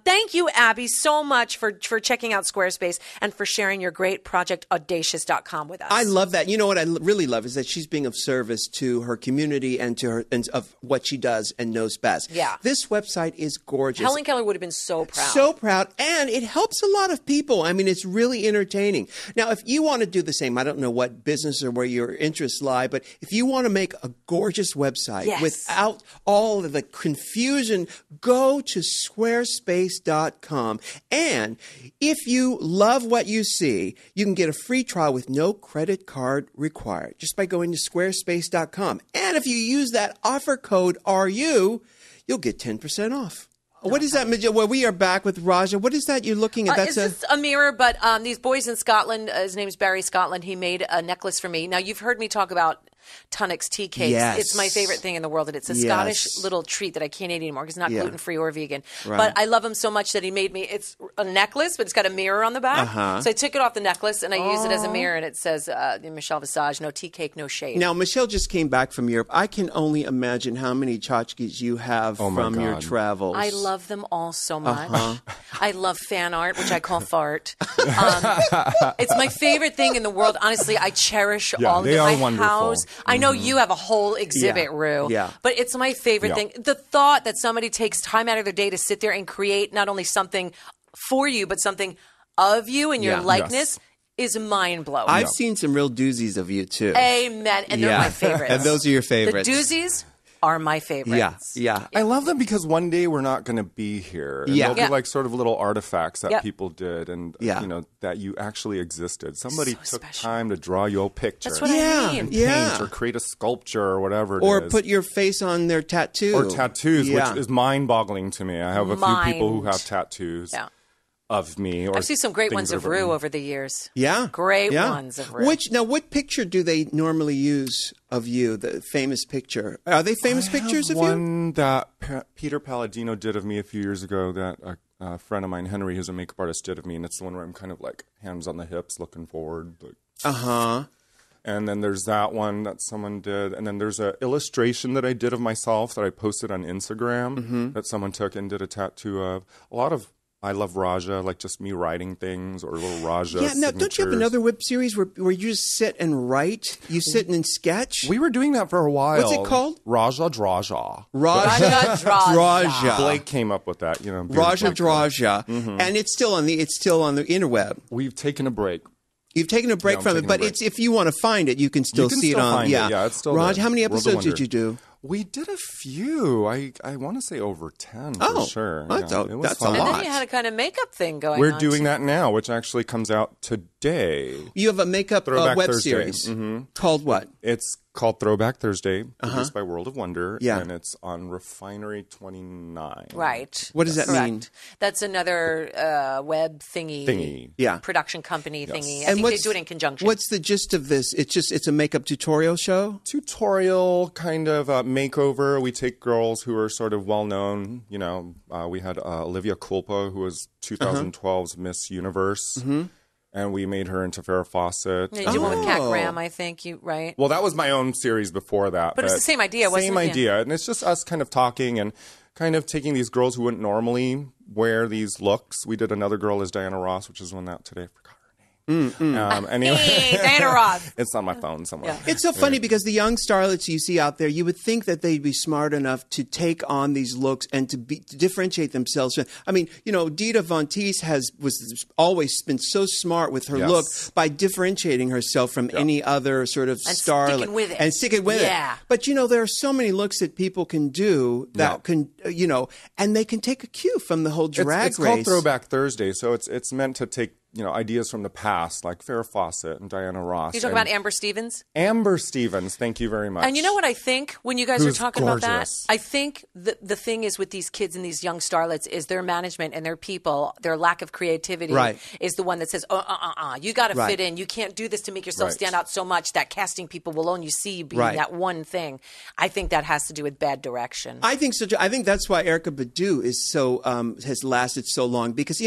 Speaker 2: Thank you, Abby, so much for checking out Squarespace and for sharing your great project audacious.com with us.
Speaker 1: I love that. You know what I really love is that she's being of service to her community and to her and of what she does and knows best.
Speaker 2: Yeah.
Speaker 1: This website is gorgeous.
Speaker 2: Helen Keller would have been so proud.
Speaker 1: So proud. And it helps a lot of people. I mean, it's really entertaining. Now, if you want to do the same, I don't know what business or where your interests lie, but if you want to make a gorgeous website without all of the confusion, go to squarespace.com. And if you love what you see, you can get a free trial with no credit card required just by going to squarespace.com. And if you use that offer code RU, you'll get 10% off. What is that, Michelle? Well, we are back with Drawja. What is that you're looking at?
Speaker 2: It's just a mirror, but these boys in Scotland, his name's Barry Scotland, he made a necklace for me. Now, you've heard me talk about Tunnock's tea cakes.
Speaker 1: Yes.
Speaker 2: It's my favorite thing in the world, and it's a Scottish little treat that I can't eat anymore because it's not gluten-free or vegan. Right. But I love him so much that he made me, it's a necklace, but it's got a mirror on the back. So I took it off the necklace, and I use it as a mirror, and it says, Michelle Visage, no tea cake, no shade.
Speaker 1: Now, Michelle just came back from Europe. I can only imagine how many tchotchkes you have from your travels.
Speaker 2: I love them all so much. I love fan art, which I call fart. It's my favorite thing in the world. Honestly, I cherish all of them. My
Speaker 3: wonderful.
Speaker 2: house. I know you have a whole exhibit, Ru.
Speaker 1: Yeah.
Speaker 2: But it's my favorite thing. The thought that somebody takes time out of their day to sit there and create not only something for you, but something of you and your likeness is mind-blowing.
Speaker 1: I've seen some real doozies of you, too.
Speaker 2: Amen. And they're my favorites.
Speaker 1: And those are your favorites.
Speaker 2: The doozies are my favorites.
Speaker 1: Yeah.
Speaker 3: I love them because one day we're not going to be here. And they'll be like sort of little artifacts that people did and, you know, that you actually existed. Somebody took time to draw your picture.
Speaker 2: That's what I mean.
Speaker 3: Paint or create a sculpture or whatever it is.
Speaker 1: Or put your face on their tattoo.
Speaker 3: Or tattoos, which is mind-boggling to me. I have a few people who have tattoos. Of me. Or
Speaker 2: I've seen some great ones of Ru over the years.
Speaker 1: Yeah.
Speaker 2: Great ones of Ru.
Speaker 1: What picture do they normally use of you, the famous picture? Are they famous pictures of you?
Speaker 3: One that Peter Palladino did of me a few years ago that a friend of mine, Henry, who's a makeup artist, did of me. And it's the one where I'm kind of like hands on the hips looking forward. And then there's that one that someone did. And then there's an illustration that I did of myself that I posted on Instagram that someone took and did a tattoo of. A lot of I love Drawja, like just me writing things or little Drawja signatures.
Speaker 1: Don't you have another web series where you just sit and write? You sit and sketch?
Speaker 3: We were doing that for a while.
Speaker 1: What's it called?
Speaker 3: Drawja.
Speaker 1: Drawja.
Speaker 3: Blake came up with that. You know,
Speaker 1: Drawja. And it's still on the interweb.
Speaker 3: We've taken a break.
Speaker 1: You've taken a break from it, but it's if you want to find it, you can still see it on.
Speaker 3: It's still
Speaker 1: Raj,
Speaker 3: there.
Speaker 1: how many episodes did you do?
Speaker 3: We did a few. I want to say over 10 for sure.
Speaker 1: That's a lot.
Speaker 2: And then you had a kind of makeup thing going on.
Speaker 3: We're doing that now, which actually comes out today.
Speaker 1: You have a makeup
Speaker 3: Throwback
Speaker 1: web
Speaker 3: Thursday.
Speaker 1: series called what?
Speaker 3: It's called Throwback Thursday, produced by World of Wonder,
Speaker 1: Yeah.
Speaker 3: and it's on Refinery 29.
Speaker 2: Right.
Speaker 1: What does that mean?
Speaker 2: That's another web thingy.
Speaker 1: Yeah.
Speaker 2: Production company thingy. I think they do it in conjunction.
Speaker 1: What's the gist of this? It's a makeup tutorial show?
Speaker 3: Tutorial kind of makeover. We take girls who are sort of well-known. You know, we had Olivia Culpo, who was 2012's Miss Universe. And we made her into Farrah Fawcett.
Speaker 2: You did one with Kat Graham, I think, right?
Speaker 3: Well, that was my own series before that.
Speaker 2: But it's the same idea, wasn't it?
Speaker 3: Same idea. And it's just us kind of talking and kind of taking these girls who wouldn't normally wear these looks. We did another girl as Diana Ross, which is one out today. I forgot her name. Anyway,
Speaker 2: Hey, Diana Ross.
Speaker 3: it's on my phone somewhere.
Speaker 2: Yeah.
Speaker 1: It's so funny because the young starlets you see out there, you would think that they'd be smart enough to take on these looks and to differentiate themselves. I mean, Dita Von Teese was always been so smart with her look by differentiating herself from any other sort of starlet.
Speaker 2: Sticking with it.
Speaker 1: And sticking with it. But, there are so many looks that people can do that can, and they can take a cue from the whole drag race.
Speaker 3: It's called Throwback Thursdays, so it's meant to take ideas from the past, like Farrah Fawcett and Diana Ross.
Speaker 2: You talking about Amber Stevens?
Speaker 3: Amber Stevens, thank you very much.
Speaker 2: And you know what I think when you guys are talking
Speaker 3: gorgeous.
Speaker 2: about that? I think the thing is with these kids and these young starlets is their management and their people, their lack of creativity is the one that says, you got to fit in. You can't do this to make yourself stand out so much that casting people will only see you being that one thing. I think that has to do with bad direction.
Speaker 1: I think so too. I think that's why Erykah Badu is so has lasted so long because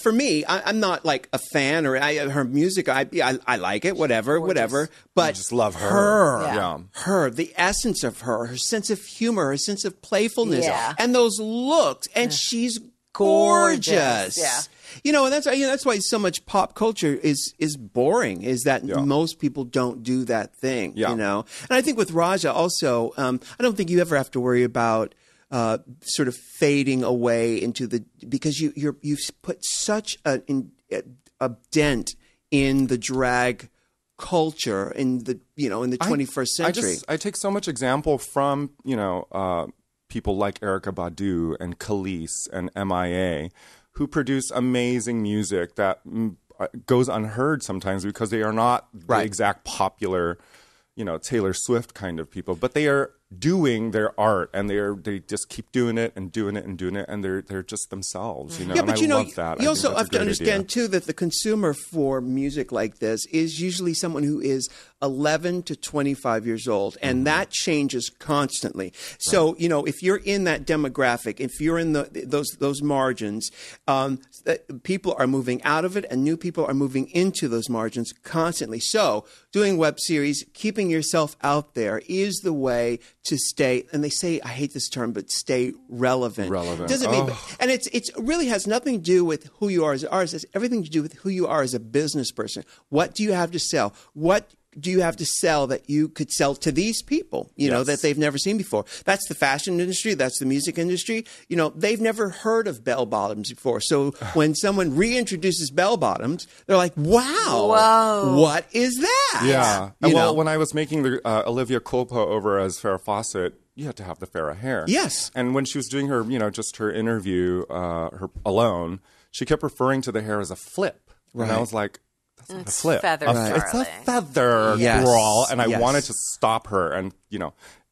Speaker 1: for me I'm not like a fan or her music. I like it, whatever. But
Speaker 3: you just love her.
Speaker 1: Her, the essence of her sense of humor, her sense of playfulness, and those looks, and she's gorgeous.
Speaker 2: Yeah.
Speaker 1: And that's why so much pop culture is boring. Is that most people don't do that thing. And I think with Drawja also, I don't think you ever have to worry about. Sort of fading away into because you've put such a dent in the drag culture in the 21st century.
Speaker 3: I take so much example from people like Erykah Badu and Khalees and MIA who produce amazing music that goes unheard sometimes because they are not the exact popular Taylor Swift kind of people, but they are doing their art and they just keep doing it and doing it and doing it and they're just themselves,
Speaker 1: Yeah, but
Speaker 3: and I love that.
Speaker 1: You also have to understand too that the consumer for music like this is usually someone who is 11 to 25 years old, and that changes constantly. So if you're in that demographic, if you're in those margins, people are moving out of it, and new people are moving into those margins constantly. So doing web series, keeping yourself out there is the way to stay, and they say, I hate this term, but stay relevant. Doesn't mean, and it really has nothing to do with who you are as an artist. It's everything to do with who you are as a business person. What do you have to sell? What do you have to sell that you could sell to these people, that they've never seen before? That's the fashion industry. That's the music industry. They've never heard of bell bottoms before. So when someone reintroduces bell bottoms, they're like, wow,
Speaker 2: whoa,
Speaker 1: what is that?
Speaker 3: Yeah. Well, when I was making the Olivia Culpo over as Farrah Fawcett, you had to have the Farrah hair.
Speaker 1: Yes.
Speaker 3: And when she was doing her, just her interview, her alone, she kept referring to the hair as a flip. Right. And I was like, that's not a flip.
Speaker 2: Feather,
Speaker 3: It's a feather, girl. And I wanted to stop her. And,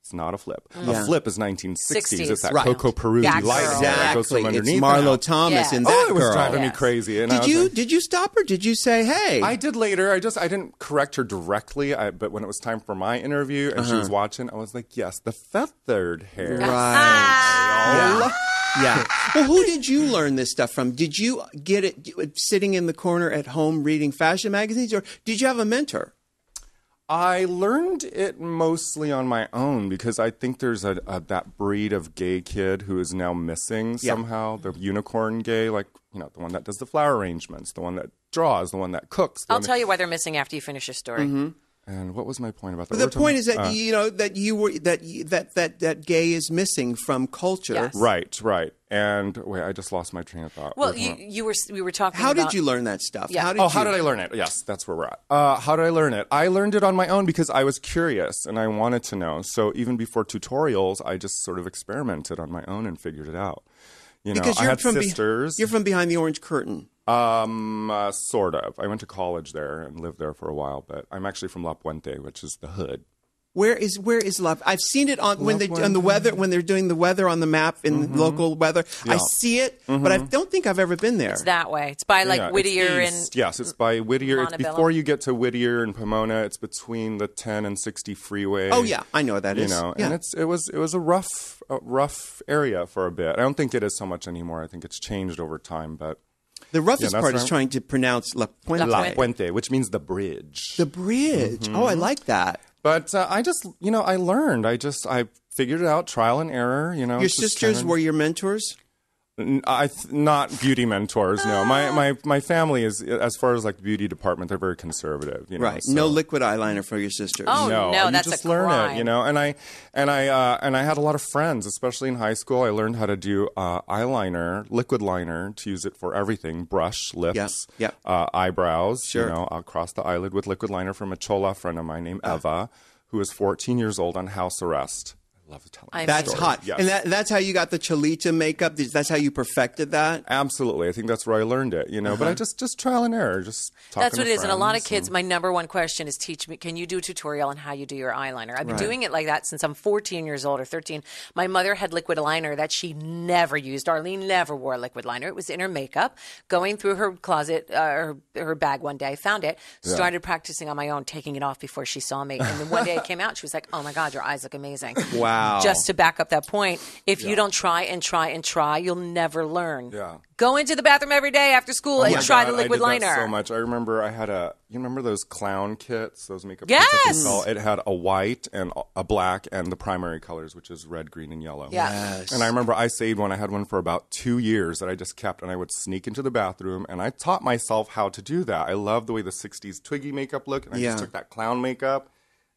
Speaker 3: it's not a flip. A flip is 1960s. It's that Coco Perusi light hair that goes from underneath.
Speaker 1: It's Marlo Thomas and that
Speaker 3: girl. It was driving me crazy. And
Speaker 1: did you stop her? Did you say, hey?
Speaker 3: I did later. I didn't correct her directly. But when it was time for my interview and she was watching, I was like, yes, the feathered hair.
Speaker 1: Right. Yeah. Well, who did you learn this stuff from? Did you get it sitting in the corner at home reading fashion magazines, or did you have a mentor?
Speaker 3: I learned it mostly on my own because I think there's that breed of gay kid who is now missing somehow. The unicorn gay, like, the one that does the flower arrangements, the one that draws, the one that cooks.
Speaker 2: I'll tell you why they're missing after you finish your story.
Speaker 1: Mm-hmm.
Speaker 3: And what was my point about that?
Speaker 1: The point is that that gay is missing from culture.
Speaker 2: Yes.
Speaker 3: Right. And wait, I just lost my train of thought.
Speaker 2: Well, we were talking.
Speaker 1: How
Speaker 2: about...
Speaker 1: did you learn that stuff?
Speaker 2: Yeah.
Speaker 3: How did I learn it? Yes, that's where we're at. How did I learn it? I learned it on my own because I was curious and I wanted to know. So even before tutorials, I just sort of experimented on my own and figured it out.
Speaker 1: Because
Speaker 3: I had sisters.
Speaker 1: You're from behind the orange curtain.
Speaker 3: Sort of. I went to college there and lived there for a while, but I'm actually from La Puente, which is the hood.
Speaker 1: Where is La? I've seen it on when the weather when they're doing the weather on the map in local weather. Yeah. I see it, but I don't think I've ever been there.
Speaker 2: It's that way. It's by Whittier and
Speaker 3: yes, it's by Whittier.
Speaker 2: Montebello.
Speaker 3: It's before you get to Whittier and Pomona. It's between the 10 and 60 freeway.
Speaker 1: Oh yeah, I know what that is.
Speaker 3: And it was a rough area for a bit. I don't think it is so much anymore. I think it's changed over time, but.
Speaker 1: The roughest part is trying to pronounce La Puente.
Speaker 3: La Puente, which means the bridge.
Speaker 1: The bridge. Mm-hmm. Oh, I like that.
Speaker 3: But I just, I learned. I figured it out, trial and error.
Speaker 1: Your sisters were your mentors?
Speaker 3: Not beauty mentors. No, my family is, as far as like the beauty department, they're very conservative. You know,
Speaker 1: right.
Speaker 3: So.
Speaker 1: No liquid eyeliner for your sisters.
Speaker 2: Oh no, that's
Speaker 3: just
Speaker 2: a
Speaker 3: learn
Speaker 2: crime.
Speaker 3: it. You know, and I had a lot of friends, especially in high school. I learned how to do eyeliner, liquid liner, to use it for everything: brush, lips, eyebrows.
Speaker 1: Sure.
Speaker 3: You know, across the eyelid with liquid liner from a Chola friend of mine named Eva, who is 14 years old on house arrest. Love telling
Speaker 1: That's
Speaker 3: story.
Speaker 1: hot.
Speaker 3: Yes.
Speaker 1: And that's how you got the Cholita makeup? That's how you perfected that?
Speaker 3: Absolutely. I think that's where I learned it, you know. But I just trial and error, just talking
Speaker 2: That's what
Speaker 3: to
Speaker 2: it is. And a lot of
Speaker 3: friends
Speaker 2: kids, my number one question is, teach me, can you do a tutorial on how you do your eyeliner? I've been doing it like that since I'm 14 years old or 13. My mother had liquid liner that she never used. Arlene never wore liquid liner. It was in her makeup. Going through her closet, her bag one day, I found it, started practicing on my own, taking it off before she saw me. And then one day it came out, she was like, oh my God, your eyes look amazing.
Speaker 1: Wow.
Speaker 2: Just to back up that point, if you don't try and try and try, you'll never learn.
Speaker 3: Yeah.
Speaker 2: Go into the bathroom every day after school and try the liquid liner.
Speaker 3: I did that so much. I remember I had you remember those clown kits, those makeup
Speaker 2: Yes!
Speaker 3: kits that they sell? It had a white and a black and the primary colors, which is red, green, and yellow.
Speaker 2: Yeah.
Speaker 1: Yes.
Speaker 3: And I remember I saved one. I had one for about 2 years that I just kept, and I would sneak into the bathroom, and I taught myself how to do that. I love the way the 60s Twiggy makeup looked, and I just took that clown makeup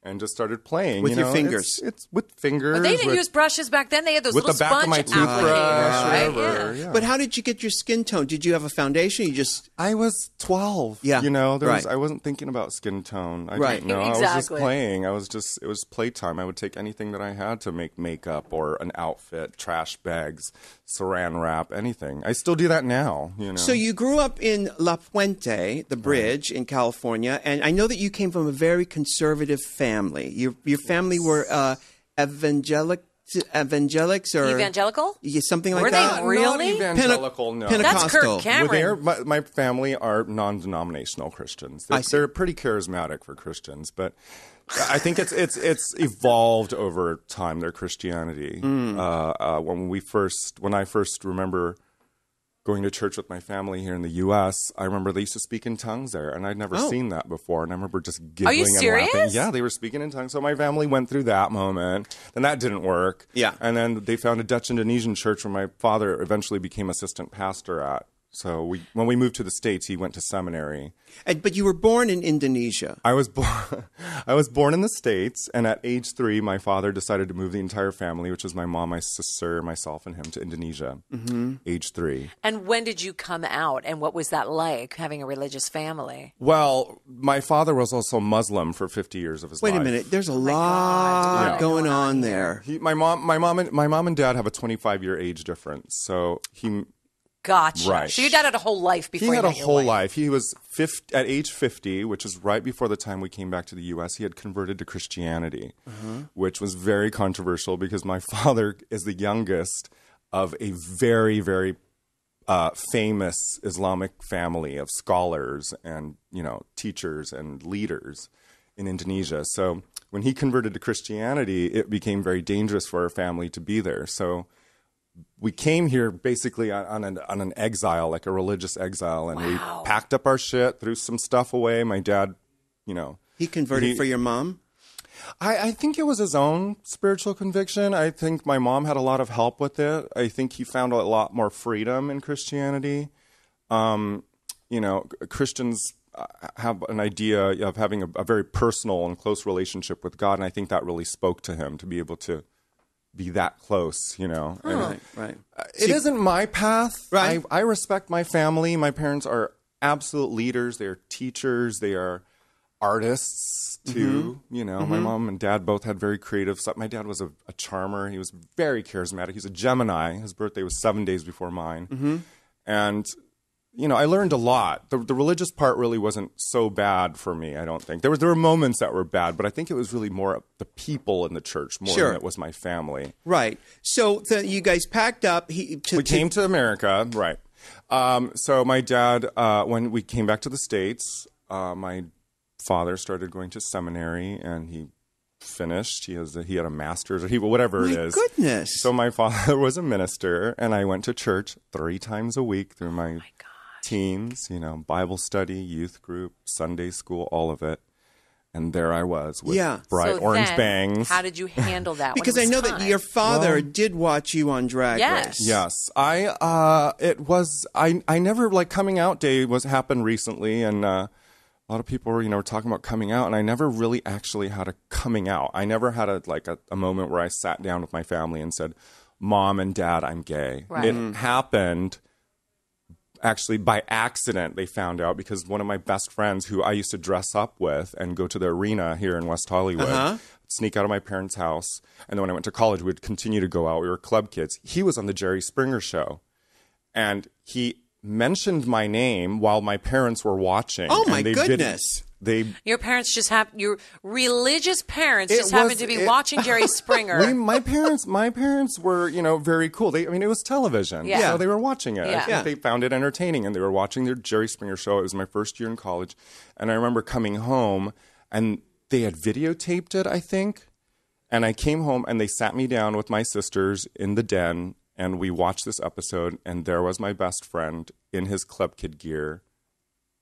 Speaker 3: and just started playing.
Speaker 1: With your fingers.
Speaker 3: It's with fingers.
Speaker 2: But they didn't use brushes back then. They had those
Speaker 3: with
Speaker 2: little
Speaker 3: the back of my
Speaker 2: sponge
Speaker 3: toothbrush,
Speaker 2: applicators,
Speaker 3: whatever.
Speaker 2: right?
Speaker 3: Yeah.
Speaker 1: But how did you get your skin tone? Did you have a foundation? You just...
Speaker 3: I was 12.
Speaker 1: Yeah.
Speaker 3: You know, I wasn't thinking about skin tone. I didn't know. I was just playing. It was playtime. I would take anything that I had to make makeup or an outfit, trash bags, saran wrap, anything. I still do that now, you know.
Speaker 1: So you grew up in La Puente, the bridge in California, and I know that you came from a very conservative family. Your family were evangelics or
Speaker 2: Evangelical?
Speaker 1: Yeah, something like
Speaker 2: Were
Speaker 1: that.
Speaker 2: they really?
Speaker 3: Not evangelical, no.
Speaker 2: That's
Speaker 1: Pentecostal.
Speaker 2: Kirk Cameron.
Speaker 3: My family are non-denominational Christians. They're pretty charismatic for Christians, but I think it's evolved over time, their Christianity. When I first remember going to church with my family here in the U.S., I remember they used to speak in tongues there, and I'd never seen that before. And I remember just giggling
Speaker 2: Are you serious?
Speaker 3: and laughing. Yeah, they were speaking in tongues. So my family went through that moment. Then that didn't work.
Speaker 1: Yeah.
Speaker 3: And then they found a Dutch Indonesian church where my father eventually became assistant pastor at. So when we moved to the States, he went to seminary.
Speaker 1: But you were born in Indonesia.
Speaker 3: I was born in the States, and at age 3, my father decided to move the entire family, which was my mom, my sister, myself, and him, to Indonesia. Age 3.
Speaker 2: And when did you come out, and what was that like, having a religious family?
Speaker 3: Well, my father was also Muslim for 50 years of his life.
Speaker 1: Wait a minute. There's a lot going on there.
Speaker 3: My mom and dad have a 25-year age difference, so he.
Speaker 2: Gotcha.
Speaker 3: Right.
Speaker 2: So your dad had a whole life before
Speaker 3: he had
Speaker 2: you
Speaker 3: a
Speaker 2: met your
Speaker 3: whole
Speaker 2: wife.
Speaker 3: life. He was at age 50, which is right before the time we came back to the U.S. He had converted to Christianity, which was very controversial because my father is the youngest of a very, very famous Islamic family of scholars and teachers and leaders in Indonesia. So when he converted to Christianity, it became very dangerous for our family to be there. So we came here basically on an exile, like a religious exile, and we packed up our shit, threw some stuff away. My dad,
Speaker 1: He converted for your mom?
Speaker 3: I think it was his own spiritual conviction. I think my mom had a lot of help with it. I think he found a lot more freedom in Christianity. Christians have an idea of having a very personal and close relationship with God, and I think that really spoke to him to be able to be that close,
Speaker 1: Right.
Speaker 3: It isn't my path.
Speaker 1: Right.
Speaker 3: I respect my family. My parents are absolute leaders. They're teachers. They are artists too. My mom and dad both had very creative stuff. My dad was a charmer. He was very charismatic. He's a Gemini. His birthday was 7 days before mine. And I learned a lot. The religious part really wasn't so bad for me, I don't think. There were moments that were bad, but I think it was really more the people in the church more than it was my family.
Speaker 1: Right. So you guys packed up. We
Speaker 3: came to America, right. So my dad, when we came back to the States, my father started going to seminary, and he finished. He had a master's or whatever it is.
Speaker 1: My goodness.
Speaker 3: So my father was a minister, and I went to church 3 times a week through my teens, Bible study, youth group, Sunday school, all of it. And there I was with bright orange bangs.
Speaker 2: How did you handle that?
Speaker 1: Because I know that your father did watch you on Drag Race.
Speaker 3: Yes. I never, like, coming out day happened recently, and a lot of people were, talking about coming out, and I never really actually had a coming out. I never had a moment where I sat down with my family and said, Mom and Dad, I'm gay.
Speaker 2: Right.
Speaker 3: It happened actually by accident. They found out because one of my best friends who I used to dress up with and go to the arena here in West Hollywood, sneak out of my parents' house. And then when I went to college, we'd continue to go out. We were club kids. He was on the Jerry Springer show. And he mentioned my name while my parents were watching.
Speaker 1: Oh, my goodness.
Speaker 2: Your parents your religious parents happened to be watching Jerry Springer.
Speaker 3: My parents were, very cool. It was television.
Speaker 2: Yeah.
Speaker 3: So they were watching it.
Speaker 2: Yeah.
Speaker 3: I think they found it entertaining, and they were watching their Jerry Springer show. It was my first year in college. And I remember coming home, and they had videotaped it, I think. And I came home, and they sat me down with my sisters in the den, and we watched this episode, and there was my best friend in his Club Kid gear,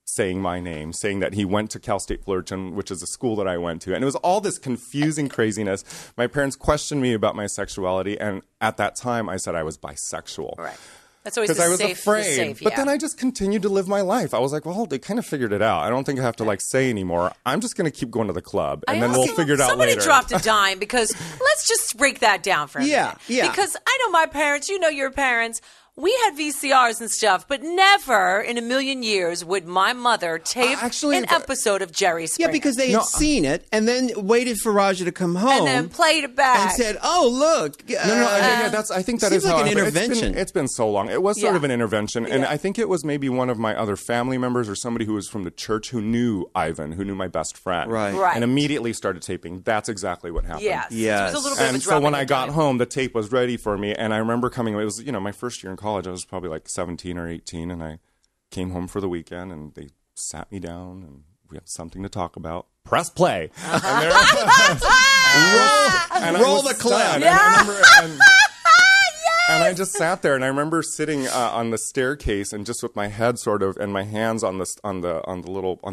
Speaker 3: saying my name, saying that he went to Cal State Fullerton, which is a school that I went to. And it was all this confusing craziness. My parents questioned me about my sexuality, and at that time I said I was bisexual.
Speaker 2: Right. That's always
Speaker 3: because I was afraid. But then I just continued to live my life. I was like, well, they kind of figured it out. I don't think I have to say anymore. I'm just going to keep going to the club, and then we'll figure it out later.
Speaker 2: Somebody dropped a dime because let's just break that down for a minute.
Speaker 1: Yeah.
Speaker 2: Because I know my parents, your parents. We had VCRs and stuff, but never in a million years would my mother tape an episode of Jerry Springer.
Speaker 1: Yeah, because they had seen it and then waited for Raja to come home.
Speaker 2: And then played it back.
Speaker 1: And said, oh, look.
Speaker 3: I think that
Speaker 1: seems
Speaker 3: is
Speaker 1: like
Speaker 3: how
Speaker 1: an intervention.
Speaker 3: It's been so long. It was sort of an intervention. And I think it was maybe one of my other family members or somebody who was from the church who knew Ivan, who knew my best friend.
Speaker 1: Right.
Speaker 3: And immediately started taping. That's exactly what happened.
Speaker 2: Yes. It was a little bit of a
Speaker 3: so when I got home, the tape was ready for me. And I remember coming, it was, my first year in college. I was probably 17 or 18, and I came home for the weekend, and they sat me down, and we had something to talk about. Press play.
Speaker 1: Roll the clip.
Speaker 3: And I just sat there, and I remember sitting on the staircase, and just with my head sort of, and my hands on the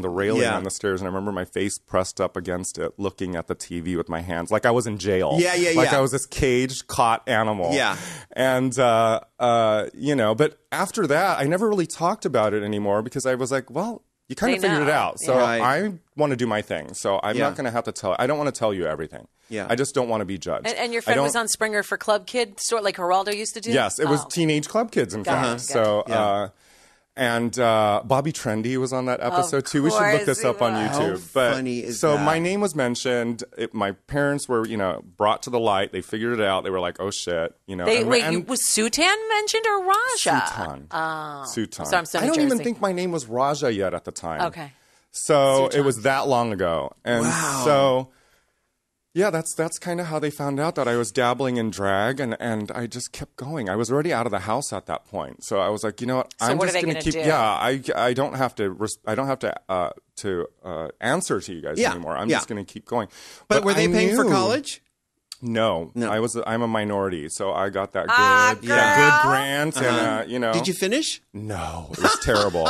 Speaker 3: railing on the stairs, and I remember my face pressed up against it, looking at the TV with my hands, like I was in jail. Like I was this caged, caught animal.
Speaker 1: Yeah.
Speaker 3: And but after that, I never really talked about it anymore because I was like, well, you kind of figured it out. So I want to do my thing. So I'm not going to have to I don't want to tell you everything.
Speaker 1: Yeah.
Speaker 3: I just don't want to be judged.
Speaker 2: And your friend was on Springer for Club Kid, sort of like Geraldo used to do?
Speaker 3: Yes, it was teenage club kids, in fact. So, and Bobby Trendy was on that episode too. We should look this up on YouTube.
Speaker 1: How funny is that?
Speaker 3: My name was mentioned. My parents were, brought to the light. They figured it out. They were like, "Oh shit,"
Speaker 2: Was Sutan mentioned or Raja?
Speaker 3: Sutan.
Speaker 2: Sutan. So
Speaker 3: I don't even think my name was Raja yet at the time.
Speaker 2: Okay.
Speaker 3: So it was that long ago, and so. Yeah, that's kind of how they found out that I was dabbling in drag, and I just kept going. I was already out of the house at that point, so I was like, you know what? I'm just going to keep. Do? Yeah, I don't have to. I don't have to answer to you guys anymore. I'm just going to keep going.
Speaker 1: But were they paying for college?
Speaker 3: No. I'm a minority, so I got that good grant, and
Speaker 1: Did you finish?
Speaker 3: No, it was terrible.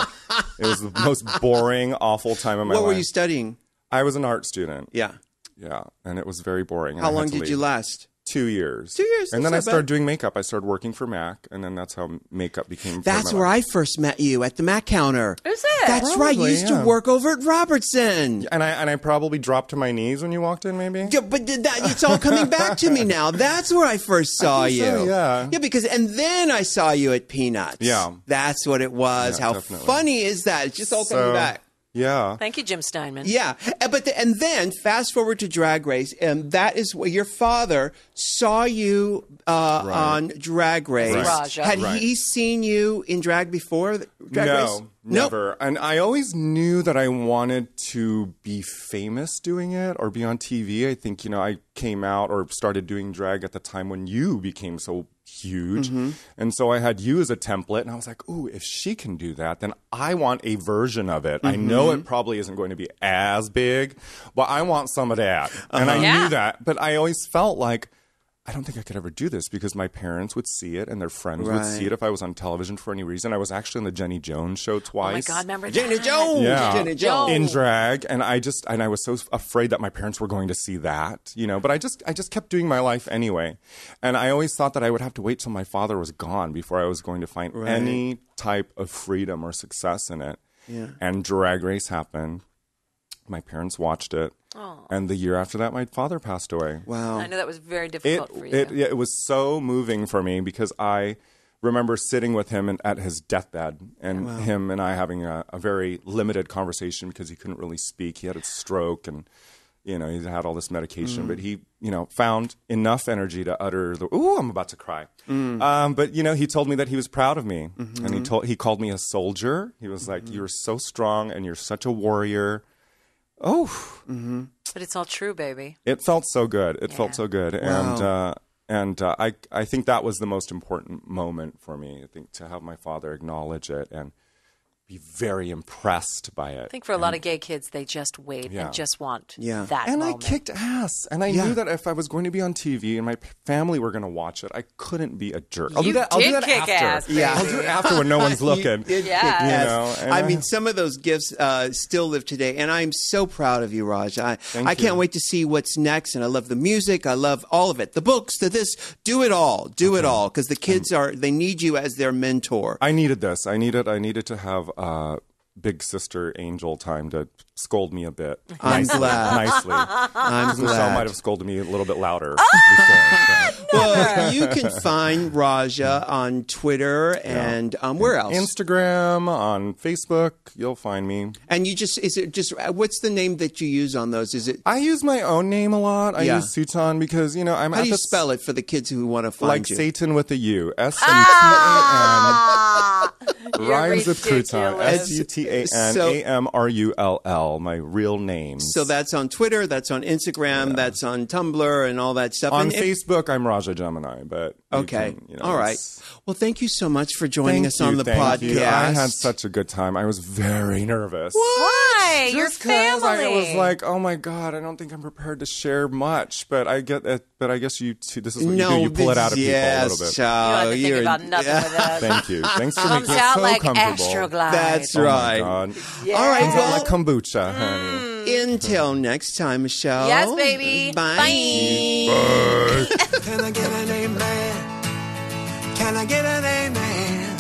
Speaker 3: It was the most boring, awful time of my life.
Speaker 1: What were you studying?
Speaker 3: I was an art student.
Speaker 1: Yeah.
Speaker 3: Yeah, and it was very boring.
Speaker 1: How long did you last?
Speaker 3: 2 years.
Speaker 1: 2 years.
Speaker 3: And then I started doing makeup. I started working for Mac, and then that's how makeup became.
Speaker 1: That's where I first met you, at the Mac counter.
Speaker 2: Is it?
Speaker 1: That's
Speaker 3: probably,
Speaker 1: right. You used to work over at Robertson.
Speaker 3: And I probably dropped to my knees when you walked in, maybe.
Speaker 1: Yeah, but it's all coming back to me now. That's where I first saw you.
Speaker 3: So, yeah.
Speaker 1: Yeah, and then I saw you at Peanuts. Yeah. That's what it was. Yeah, how definitely. Funny is that? It's just all coming back.
Speaker 3: Yeah.
Speaker 2: Thank you, Jim Steinman.
Speaker 1: Yeah. And then fast forward to Drag Race, and that is where your father saw you on Drag Race.
Speaker 2: Right.
Speaker 1: Had he seen you in drag before Drag Race?
Speaker 3: No, never. Nope. And I always knew that I wanted to be famous doing it or be on TV. I think, I came out or started doing drag at the time when you became so huge. Mm-hmm. And so I had you as a template, and I was like, ooh, if she can do that, then I want a version of it. Mm-hmm. I know it probably isn't going to be as big, but I want some of that. And I knew that. But I always felt like I don't think I could ever do this because my parents would see it and their friends would see it if I was on television for any reason. I was actually on the Jenny Jones show twice.
Speaker 2: Oh my God, remember that?
Speaker 1: Jenny Jones!
Speaker 3: Yeah.
Speaker 1: Jenny Jones.
Speaker 3: In drag. And I was so afraid that my parents were going to see that, but I just kept doing my life anyway. And I always thought that I would have to wait till my father was gone before I was going to find any type of freedom or success in it.
Speaker 1: Yeah.
Speaker 3: And Drag Race happened. My parents watched it.
Speaker 2: Oh.
Speaker 3: And the year after that, my father passed away.
Speaker 1: Wow.
Speaker 2: I know that was very difficult for you.
Speaker 3: It was so moving for me because I remember sitting with him at his deathbed and him and I having a very limited conversation because he couldn't really speak. He had a stroke and, he had all this medication, but he, found enough energy to utter I'm about to cry. But, he told me that he was proud of me and he called me a soldier. He was like, you're so strong and you're such a warrior.
Speaker 2: But it's all true, baby.
Speaker 3: It felt so good. It felt so good.
Speaker 1: Wow.
Speaker 3: And I think that was the most important moment for me. I think to have my father acknowledge it and be very impressed by it.
Speaker 2: I think for a lot of gay kids, they just wait and just want that
Speaker 3: and
Speaker 2: moment.
Speaker 3: I kicked ass. And I knew that if I was going to be on TV and my family were going to watch it, I couldn't be a jerk. I'll do that
Speaker 2: kick
Speaker 3: after.
Speaker 2: ass, baby.
Speaker 3: I'll do it after when no one's looking.
Speaker 1: I mean, some of those gifts still live today, and I'm so proud of you, Raj. I can't wait to see what's next, and I love the music. I love all of it. The books, to this, do it all. Do it all, because the kids they need you as their mentor.
Speaker 3: I needed this. I needed to have big sister angel time to scold me a bit.
Speaker 1: I'm glad.
Speaker 3: Nicely.
Speaker 1: I'm glad.
Speaker 3: Michelle might have scolded me a little bit louder.
Speaker 1: Well, you can find Drawja on Twitter and where else?
Speaker 3: Instagram, on Facebook, you'll find me.
Speaker 1: And what's the name that you use on those? Is it?
Speaker 3: I use my own name a lot. I use Sutan because, I'm
Speaker 1: How do you spell it for the kids who want to find you?
Speaker 3: Like Satan with a U. S-U-T-A-N. Rhymes with crouton. S-U-T-A-N-A-M-R-U-L-L. My real name.
Speaker 1: So that's on Twitter, that's on Instagram, that's on Tumblr and all that stuff.
Speaker 3: On Facebook, I'm Drawja Gemini, but
Speaker 1: okay. All right. Well, thank you so much for joining us on the podcast.
Speaker 3: I had such a good time. I was very nervous.
Speaker 2: Why? Your
Speaker 3: Just 'cause
Speaker 2: family.
Speaker 3: I was like, oh my God, I don't think I'm prepared to share much. But I get it. But I guess you too. This is what you do. You pull it out of people a little bit.
Speaker 2: You don't have to think about nothing with us.
Speaker 3: Thank you. Thanks for making it
Speaker 2: out
Speaker 3: so
Speaker 2: like
Speaker 3: comfortable.
Speaker 2: Astroglide.
Speaker 1: That's right.
Speaker 3: Oh my God.
Speaker 2: Yeah.
Speaker 1: All right.
Speaker 3: Comes out like kombucha, honey.
Speaker 1: Until next time, Michelle.
Speaker 2: Yes, baby.
Speaker 1: Bye.
Speaker 3: Bye.
Speaker 4: Can I get an amen? Can I get an amen?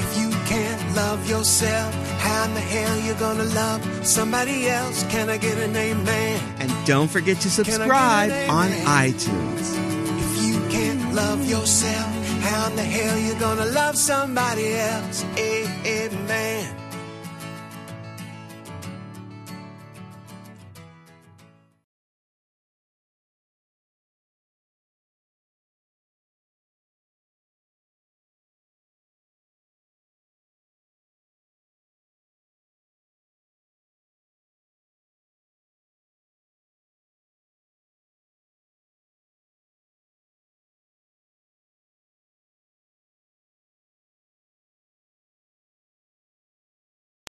Speaker 4: If you can't love yourself, how in the hell you gonna love somebody else? Can I get an amen?
Speaker 1: And don't forget to subscribe on iTunes.
Speaker 4: If you can't love yourself, how in the hell you gonna love somebody else? Amen.